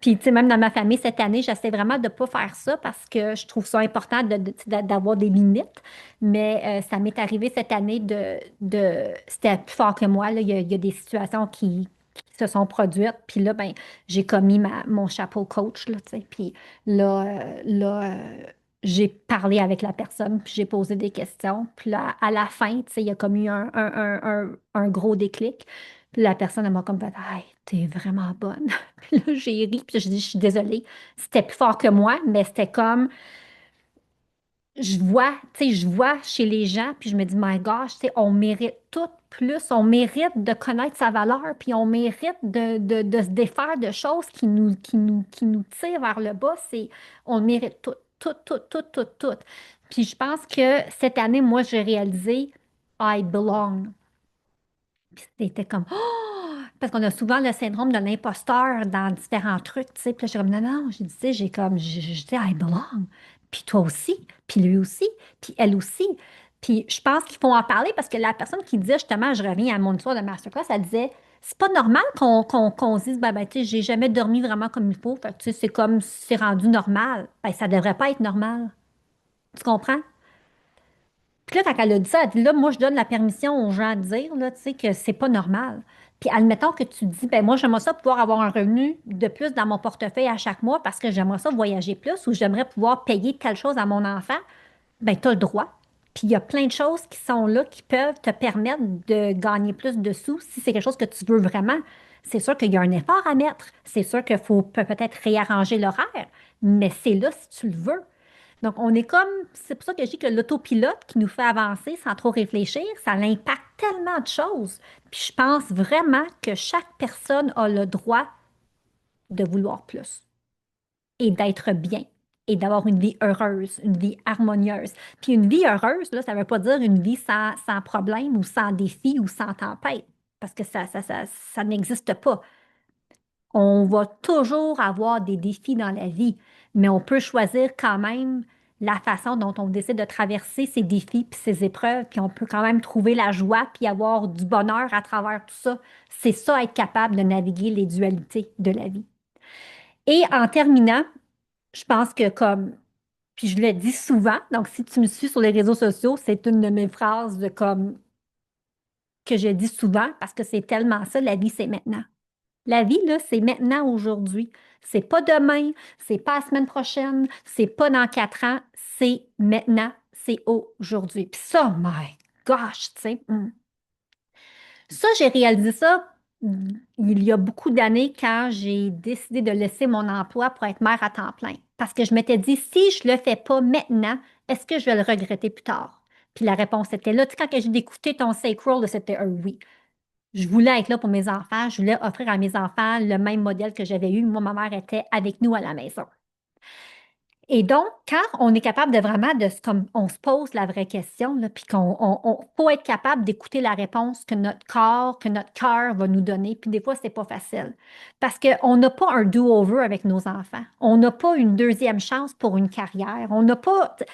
Puis, tu sais, même dans ma famille, cette année, j'essaie vraiment de ne pas faire ça parce que je trouve ça important d'avoir des limites. Mais ça m'est arrivé cette année c'était plus fort que moi, là. Il y a des situations qui se sont produites. Puis là, ben, j'ai commis mon chapeau coach, là, tu sais. Puis j'ai parlé avec la personne, puis j'ai posé des questions. Puis là, à la fin, tu sais, il y a comme eu un gros déclic. Puis la personne, elle m'a comme fait, hey, t'es vraiment bonne. Puis là, j'ai ri, puis j'ai dit, je suis désolée. C'était plus fort que moi, mais c'était comme, je vois chez les gens, puis je me dis, my gosh, tu sais, on mérite tout plus, on mérite de connaître sa valeur, puis on mérite de se défaire de choses qui nous tirent vers le bas. On mérite tout, tout, tout, tout, tout, tout. Puis je pense que cette année, moi, j'ai réalisé, I belong. Puis c'était comme, oh! Parce qu'on a souvent le syndrome de l'imposteur dans différents trucs, tu sais. Puis là, j'ai comme, non, non, j'ai dit, tu sais, j'ai comme, je dis, I belong. Puis toi aussi, puis lui aussi, puis elle aussi. Puis je pense qu'il faut en parler parce que la personne qui disait, justement, je reviens à mon histoire de masterclass, elle disait, c'est pas normal qu'on se dise, tu sais, j'ai jamais dormi vraiment comme il faut. Fait que, tu sais, c'est comme, c'est rendu normal. Ben, ça devrait pas être normal. Tu comprends? Puis là, quand elle a dit ça, elle dit là, moi, je donne la permission aux gens de dire, là, tu sais, que c'est pas normal. Puis admettons que tu dis, ben moi, j'aimerais ça pouvoir avoir un revenu de plus dans mon portefeuille à chaque mois parce que j'aimerais ça voyager plus ou j'aimerais pouvoir payer telle chose à mon enfant, ben tu as le droit. Puis il y a plein de choses qui sont là qui peuvent te permettre de gagner plus de sous si c'est quelque chose que tu veux vraiment. C'est sûr qu'il y a un effort à mettre. C'est sûr qu'il faut peut-être réarranger l'horaire, mais c'est là si tu le veux. Donc, on est comme, c'est pour ça que je dis que l'autopilote qui nous fait avancer sans trop réfléchir, ça impacte tellement de choses. Puis je pense vraiment que chaque personne a le droit de vouloir plus et d'être bien et d'avoir une vie heureuse, une vie harmonieuse. Puis une vie heureuse, là, ça ne veut pas dire une vie sans problème ou sans défi ou sans tempête, parce que ça n'existe pas. On va toujours avoir des défis dans la vie, mais on peut choisir quand même la façon dont on décide de traverser ces défis puis ces épreuves, puis on peut quand même trouver la joie puis avoir du bonheur à travers tout ça. C'est ça, être capable de naviguer les dualités de la vie. Et en terminant, je pense que comme, puis je le dis souvent, donc si tu me suis sur les réseaux sociaux, c'est une de mes phrases de comme que je dis souvent parce que c'est tellement ça, la vie, c'est maintenant. La vie, là, c'est maintenant, aujourd'hui. C'est pas demain, c'est pas la semaine prochaine, c'est pas dans 4 ans, c'est maintenant, c'est aujourd'hui. Puis ça, my gosh, tu sais. Ça, j'ai réalisé ça il y a beaucoup d'années quand j'ai décidé de laisser mon emploi pour être mère à temps plein. Parce que je m'étais dit, si je le fais pas maintenant, est-ce que je vais le regretter plus tard? Puis la réponse était là. Tu sais, quand j'ai écouté ton sacral, là, c'était un oui. Je voulais être là pour mes enfants. Je voulais offrir à mes enfants le même modèle que j'avais eu. Moi, ma mère était avec nous à la maison. Et donc, quand on est capable de vraiment, comme on se pose la vraie question, là, puis faut être capable d'écouter la réponse que notre corps, que notre cœur va nous donner. Puis des fois, c'est pas facile. Parce qu'on n'a pas un do-over avec nos enfants. On n'a pas une deuxième chance pour une carrière. On n'a pas, tu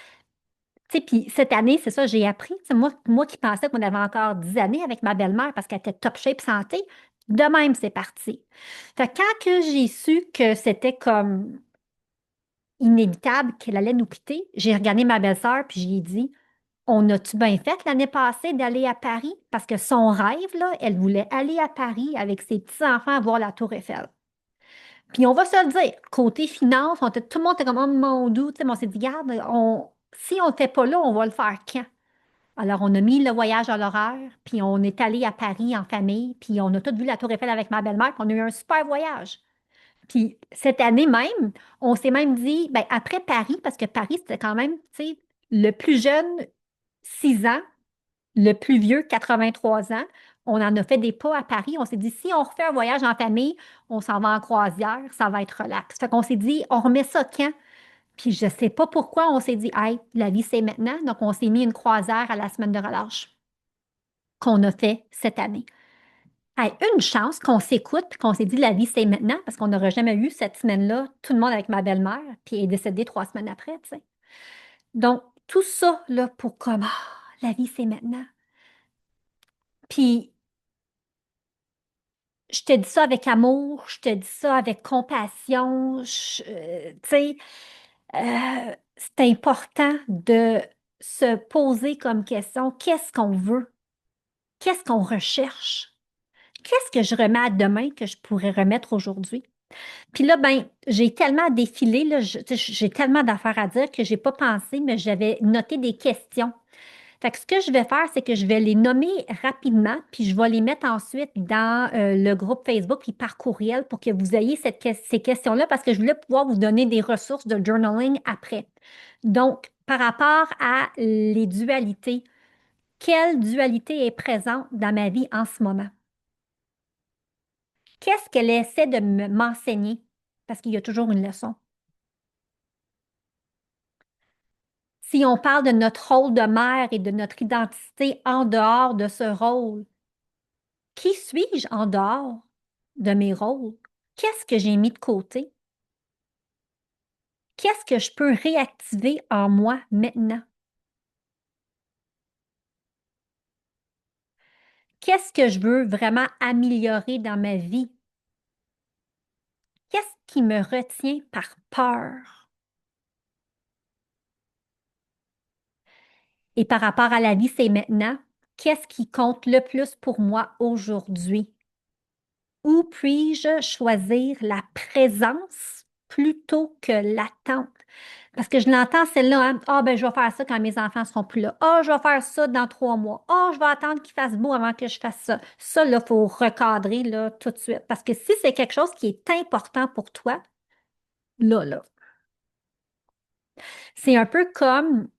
sais, puis cette année, c'est ça, j'ai appris. Tu sais, moi qui pensais qu'on avait encore 10 années avec ma belle-mère parce qu'elle était top shape santé, de même, c'est parti. Fait que quand que j'ai su que c'était comme inévitable qu'elle allait nous quitter, j'ai regardé ma belle-sœur puis j'ai dit, on a-tu bien fait l'année passée d'aller à Paris? Parce que son rêve, là, elle voulait aller à Paris avec ses petits-enfants voir la Tour Eiffel. Puis on va se le dire, côté finance, tout le monde était comme, oh mon Dieu, tu sais, mais on s'est dit, regarde, si on n'était pas là, on va le faire quand? Alors, on a mis le voyage à l'horaire, puis on est allé à Paris en famille, puis on a tous vu la Tour Eiffel avec ma belle-mère, puis on a eu un super voyage. Puis cette année même, on s'est même dit, ben, après Paris, parce que Paris, c'était quand même, tu sais, le plus jeune, 6 ans, le plus vieux, 83 ans. On en a fait des pas à Paris. On s'est dit, si on refait un voyage en famille, on s'en va en croisière, ça va être relax. Fait qu'on s'est dit, on remet ça quand? Puis je sais pas pourquoi on s'est dit, hey, la vie, c'est maintenant. Donc, on s'est mis une croisière à la semaine de relâche qu'on a fait cette année. Hey, une chance qu'on s'écoute puis qu'on s'est dit, la vie, c'est maintenant, parce qu'on n'aurait jamais eu cette semaine-là, tout le monde avec ma belle-mère, puis elle est décédée 3 semaines après, tu sais. Donc, tout ça, là, pour comme, la vie, c'est maintenant. Puis, Je te dis ça avec amour, je te dis ça avec compassion. Tu sais, c'est important de se poser comme question, qu'est-ce qu'on veut? Qu'est-ce qu'on recherche? Qu'est-ce que je remets à demain que je pourrais remettre aujourd'hui? Puis là, ben, j'ai tellement défilé, là, tu sais, j'ai tellement d'affaires à dire que j'ai pas pensé, mais j'avais noté des questions. Fait que ce que je vais faire, c'est que je vais les nommer rapidement, puis je vais les mettre ensuite dans le groupe Facebook puis par courriel pour que vous ayez ces questions-là parce que je voulais pouvoir vous donner des ressources de journaling après. Donc, par rapport à les dualités, quelle dualité est présente dans ma vie en ce moment? Qu'est-ce qu'elle essaie de m'enseigner? Parce qu'il y a toujours une leçon. Si on parle de notre rôle de mère et de notre identité en dehors de ce rôle, qui suis-je en dehors de mes rôles? Qu'est-ce que j'ai mis de côté? Qu'est-ce que je peux réactiver en moi maintenant? Qu'est-ce que je veux vraiment améliorer dans ma vie? Qu'est-ce qui me retient par peur? Et par rapport à la vie, c'est maintenant. Qu'est-ce qui compte le plus pour moi aujourd'hui? Où puis-je choisir la présence plutôt que l'attente? Parce que je l'entends, celle-là, hein. Ah, ben, je vais faire ça quand mes enfants seront plus là. Ah, je vais faire ça dans 3 mois. Ah, je vais attendre qu'il fasse beau avant que je fasse ça. Ça, là, il faut recadrer, là, tout de suite. Parce que si c'est quelque chose qui est important pour toi, là, c'est un peu comme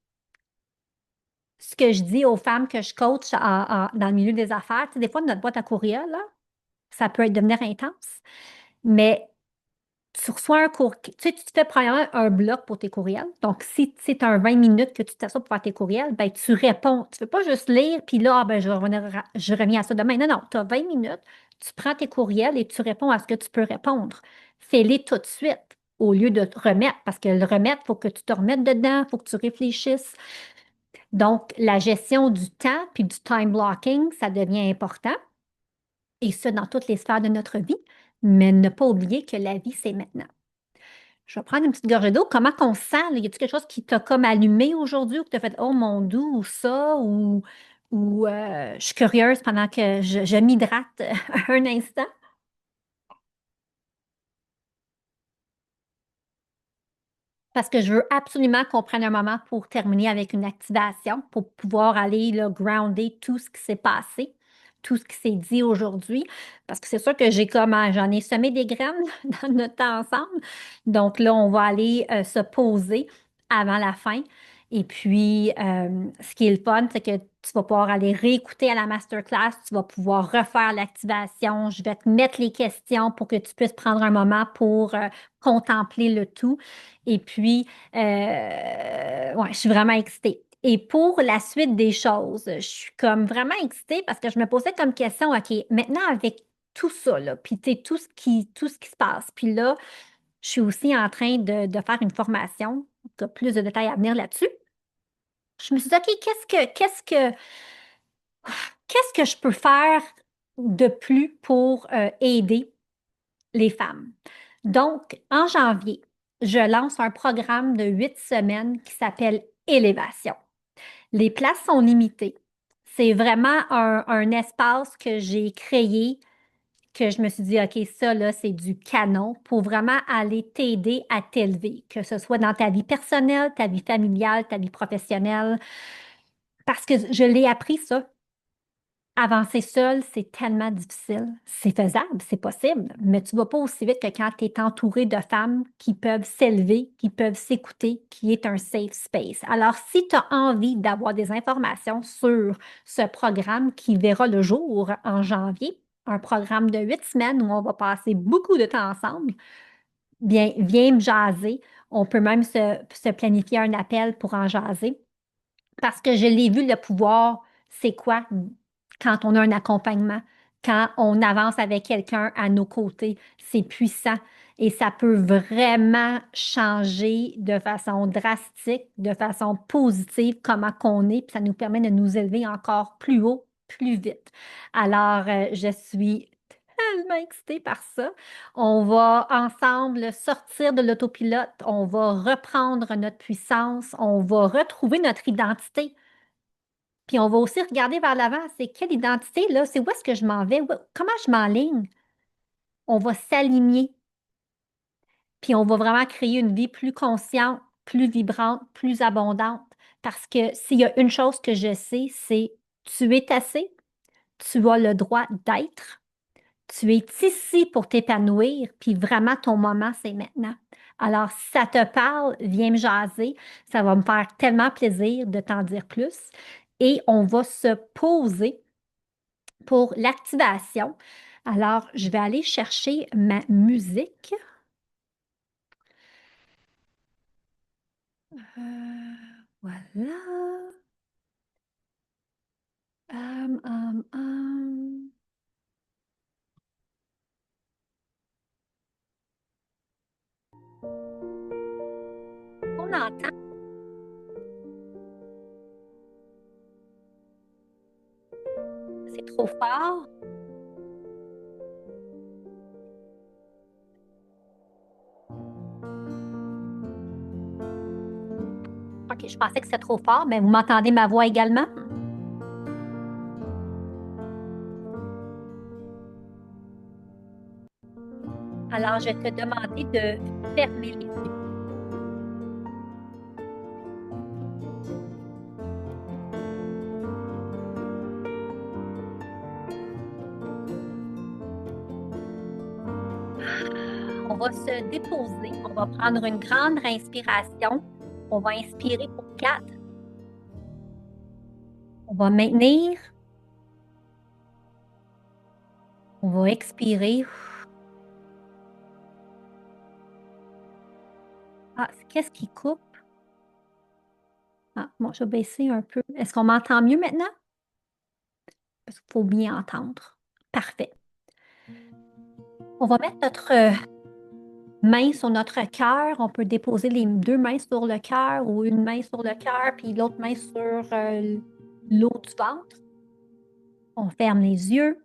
ce que je dis aux femmes que je coach dans le milieu des affaires. Tu sais, des fois, notre boîte à courriel, là, ça peut devenir intense, mais tu reçois un courriel, tu sais, tu te fais premièrement un bloc pour tes courriels. Donc, si c'est un 20 minutes que tu t'assois pour faire tes courriels, ben, tu réponds. Tu ne fais pas juste lire, puis là, ah, ben, je reviens à ça demain. Non, non, tu as 20 minutes, tu prends tes courriels et tu réponds à ce que tu peux répondre. Fais-les tout de suite au lieu de te remettre, parce que le remettre, il faut que tu te remettes dedans, il faut que tu réfléchisses. Donc, la gestion du temps puis du time blocking, ça devient important, et ça dans toutes les sphères de notre vie, mais ne pas oublier que la vie, c'est maintenant. Je vais prendre une petite gorgée d'eau. Comment qu'on se sent, là? Y a-t-il quelque chose qui t'a comme allumé aujourd'hui ou que t'as fait Oh mon Dieu, ou ça, ou je suis curieuse pendant que je m'hydrate un instant? Parce que je veux absolument qu'on prenne un moment pour terminer avec une activation, pour pouvoir aller là, grounder tout ce qui s'est passé, tout ce qui s'est dit aujourd'hui. Parce que c'est sûr que j'en ai semé des graines dans notre temps ensemble. Donc là, on va aller se poser avant la fin. Et puis, ce qui est le fun, c'est que tu vas pouvoir aller réécouter à la masterclass, tu vas pouvoir refaire l'activation. Je vais te mettre les questions pour que tu puisses prendre un moment pour contempler le tout. Et puis, ouais, je suis vraiment excitée. Et pour la suite des choses, je suis comme vraiment excitée parce que je me posais comme question, OK, maintenant avec tout ça, là, puis tu sais, tout ce qui se passe, puis là, je suis aussi en train de faire une formation, tu as plus de détails à venir là-dessus. Je me suis dit, OK, qu'est-ce que je peux faire de plus pour aider les femmes? Donc, en janvier, je lance un programme de 8 semaines qui s'appelle Élévation. Les places sont limitées. C'est vraiment un espace que j'ai créé, que je me suis dit, OK, ça, là, c'est du canon pour vraiment aller t'aider à t'élever, que ce soit dans ta vie personnelle, ta vie familiale, ta vie professionnelle, parce que je l'ai appris, ça. Avancer seul, c'est tellement difficile. C'est faisable, c'est possible, mais tu ne vas pas aussi vite que quand tu es entouré de femmes qui peuvent s'élever, qui peuvent s'écouter, qui est un safe space. Alors, si tu as envie d'avoir des informations sur ce programme qui verra le jour en janvier, un programme de 8 semaines où on va passer beaucoup de temps ensemble, bien, viens me jaser. On peut même se planifier un appel pour en jaser parce que je l'ai vu, le pouvoir, c'est quoi quand on a un accompagnement, quand on avance avec quelqu'un à nos côtés, c'est puissant et ça peut vraiment changer de façon drastique, de façon positive, comment qu'on est, puis ça nous permet de nous élever encore plus haut, plus vite. Alors, je suis tellement excitée par ça. On va ensemble sortir de l'autopilote, on va reprendre notre puissance, on va retrouver notre identité. Puis on va aussi regarder vers l'avant, c'est quelle identité là, c'est où est-ce que je m'en vais, comment je m'enligne. On va s'aligner, puis on va vraiment créer une vie plus consciente, plus vibrante, plus abondante. Parce que s'il y a une chose que je sais, c'est tu es assez, tu as le droit d'être. Tu es ici pour t'épanouir, puis vraiment, ton moment, c'est maintenant. Alors, si ça te parle, viens me jaser. Ça va me faire tellement plaisir de t'en dire plus. Et on va se poser pour l'activation. Alors, je vais aller chercher ma musique. Voilà. Hum, hum, hum. On entend, c'est trop fort. OK, je pensais que c'était trop fort, mais vous m'entendez ma voix également? Alors, je vais te demander de fermer les yeux. On va se déposer. On va prendre une grande inspiration. On va inspirer pour 4. On va maintenir. On va expirer. Ah, qu'est-ce qui coupe? Ah, bon, je vais baisser un peu. Est-ce qu'on m'entend mieux maintenant? Parce qu'il faut bien entendre. Parfait. On va mettre notre main sur notre cœur. On peut déposer les deux mains sur le cœur ou une main sur le cœur puis l'autre main sur l'eau du ventre. On ferme les yeux.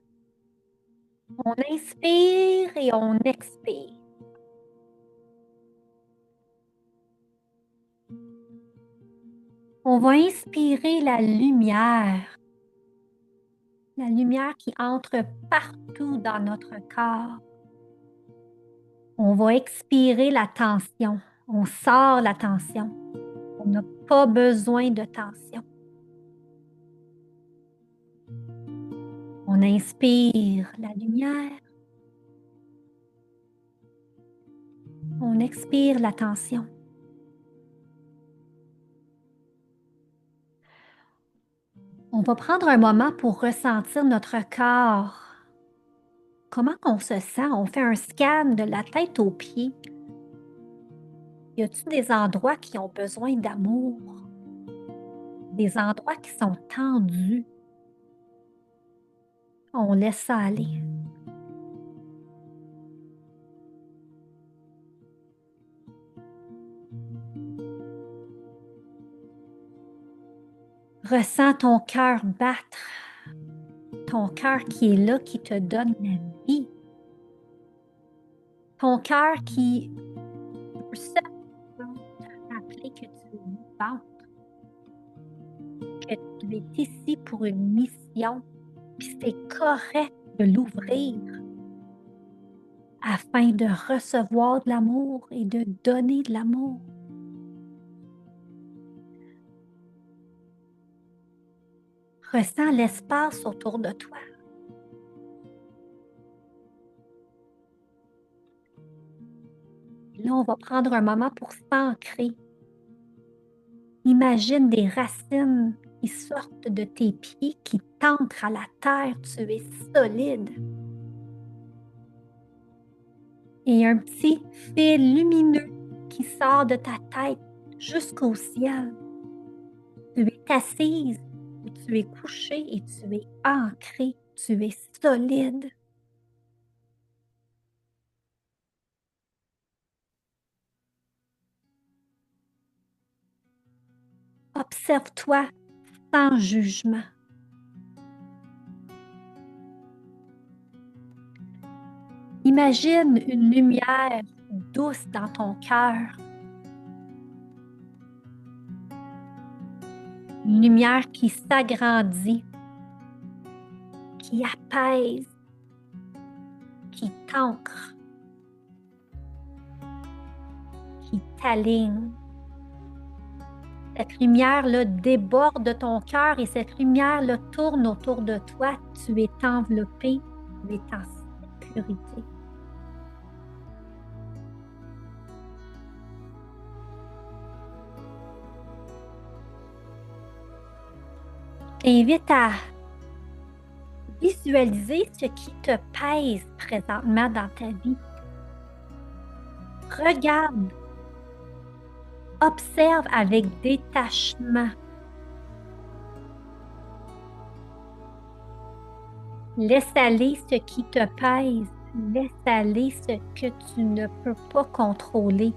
On inspire et on expire. On va inspirer la lumière qui entre partout dans notre corps. On va expirer la tension. On sort la tension. On n'a pas besoin de tension. On inspire la lumière. On expire la tension. On va prendre un moment pour ressentir notre corps. Comment on se sent? On fait un scan de la tête aux pieds. Y a-t-il des endroits qui ont besoin d'amour? Des endroits qui sont tendus? On laisse ça aller. Ressens ton cœur battre. Ton cœur qui est là, qui te donne la vie. Ton cœur qui peut simplement te rappeler que tu es vivante, que tu es ici pour une mission, puis c'est correct de l'ouvrir afin de recevoir de l'amour et de donner de l'amour. Ressens l'espace autour de toi. Et là, on va prendre un moment pour s'ancrer. Imagine des racines qui sortent de tes pieds, qui t'ancrent à la terre. Tu es solide. Et un petit fil lumineux qui sort de ta tête jusqu'au ciel. Tu es assise, ou tu es couché et tu es ancré. Tu es solide. Observe-toi sans jugement. Imagine une lumière douce dans ton cœur. Une lumière qui s'agrandit, qui apaise, qui t'ancre, qui t'aligne. Cette lumière-là déborde de ton cœur et cette lumière-là tourne autour de toi. Tu es enveloppé, tu es en sécurité. Je t'invite à visualiser ce qui te pèse présentement dans ta vie. Regarde, observe avec détachement. Laisse aller ce qui te pèse. Laisse aller ce que tu ne peux pas contrôler.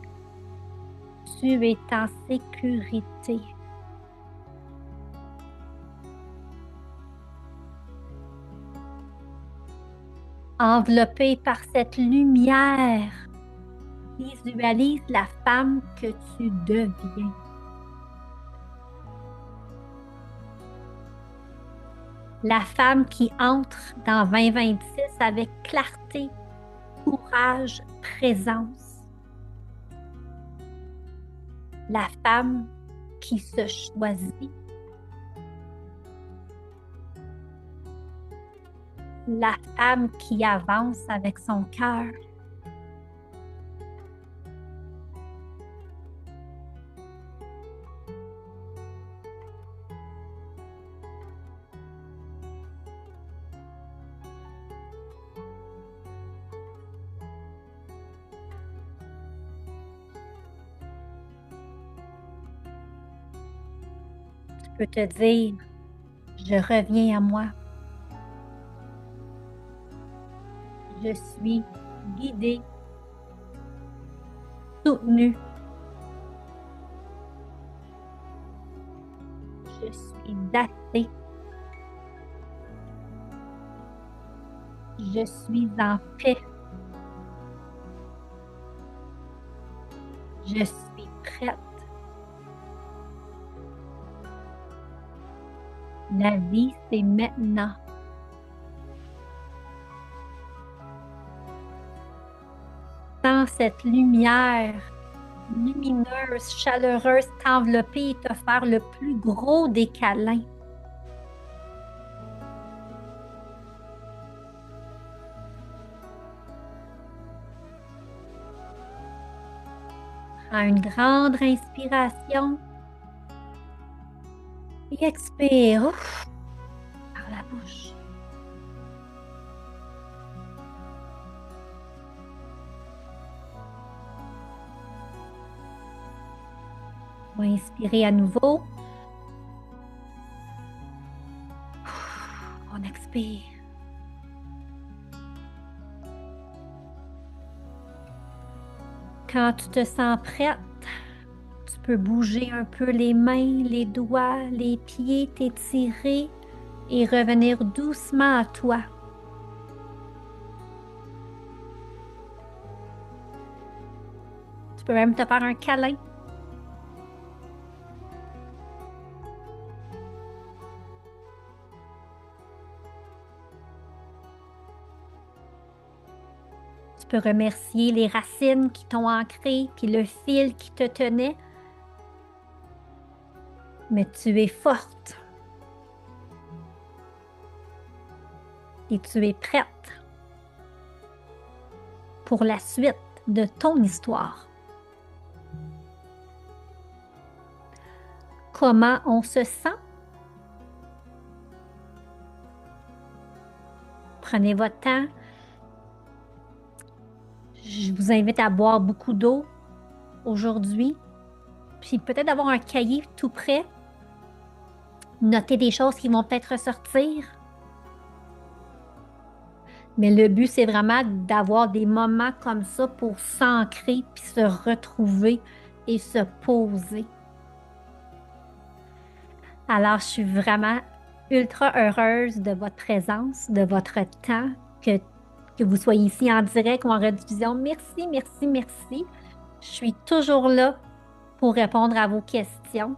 Tu es en sécurité. Enveloppé par cette lumière, visualise la femme que tu deviens. La femme qui entre dans 2026 avec clarté, courage, présence. La femme qui se choisit. La femme qui avance avec son cœur. Tu peux te dire, je reviens à moi. Je suis guidée, soutenue. Je suis assez. Je suis en paix. Je suis prête. La vie, c'est maintenant. Sens cette lumière lumineuse, chaleureuse t'envelopper et te faire le plus gros des câlins. Prends une grande inspiration et expire par la bouche. On va inspirer à nouveau. On expire. Quand tu te sens prête, tu peux bouger un peu les mains, les doigts, les pieds, t'étirer et revenir doucement à toi. Tu peux même te faire un câlin. Tu peux remercier les racines qui t'ont ancré, puis le fil qui te tenait. Mais tu es forte. Et tu es prête pour la suite de ton histoire. Comment on se sent? Prenez votre temps. Je vous invite à boire beaucoup d'eau aujourd'hui. Puis peut-être d'avoir un cahier tout prêt. Noter des choses qui vont peut-être ressortir. Mais le but, c'est vraiment d'avoir des moments comme ça pour s'ancrer, puis se retrouver et se poser. Alors, je suis vraiment ultra heureuse de votre présence, de votre temps, que que vous soyez ici en direct ou en rediffusion. Merci, merci, merci. Je suis toujours là pour répondre à vos questions.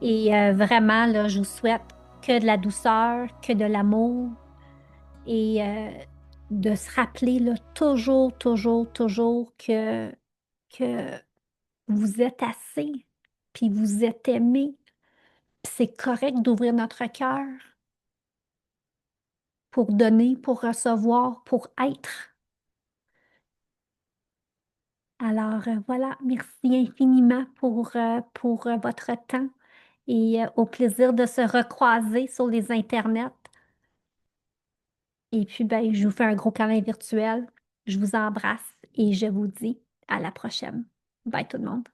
Et vraiment, là, je vous souhaite que de la douceur, que de l'amour et de se rappeler là, toujours, toujours, toujours que vous êtes assez, puis vous êtes aimé. Puis c'est correct d'ouvrir notre cœur pour donner, pour recevoir, pour être. Alors voilà, merci infiniment pour votre temps et au plaisir de se recroiser sur les internets. Et puis, ben, je vous fais un gros câlin virtuel. Je vous embrasse et je vous dis à la prochaine. Bye tout le monde.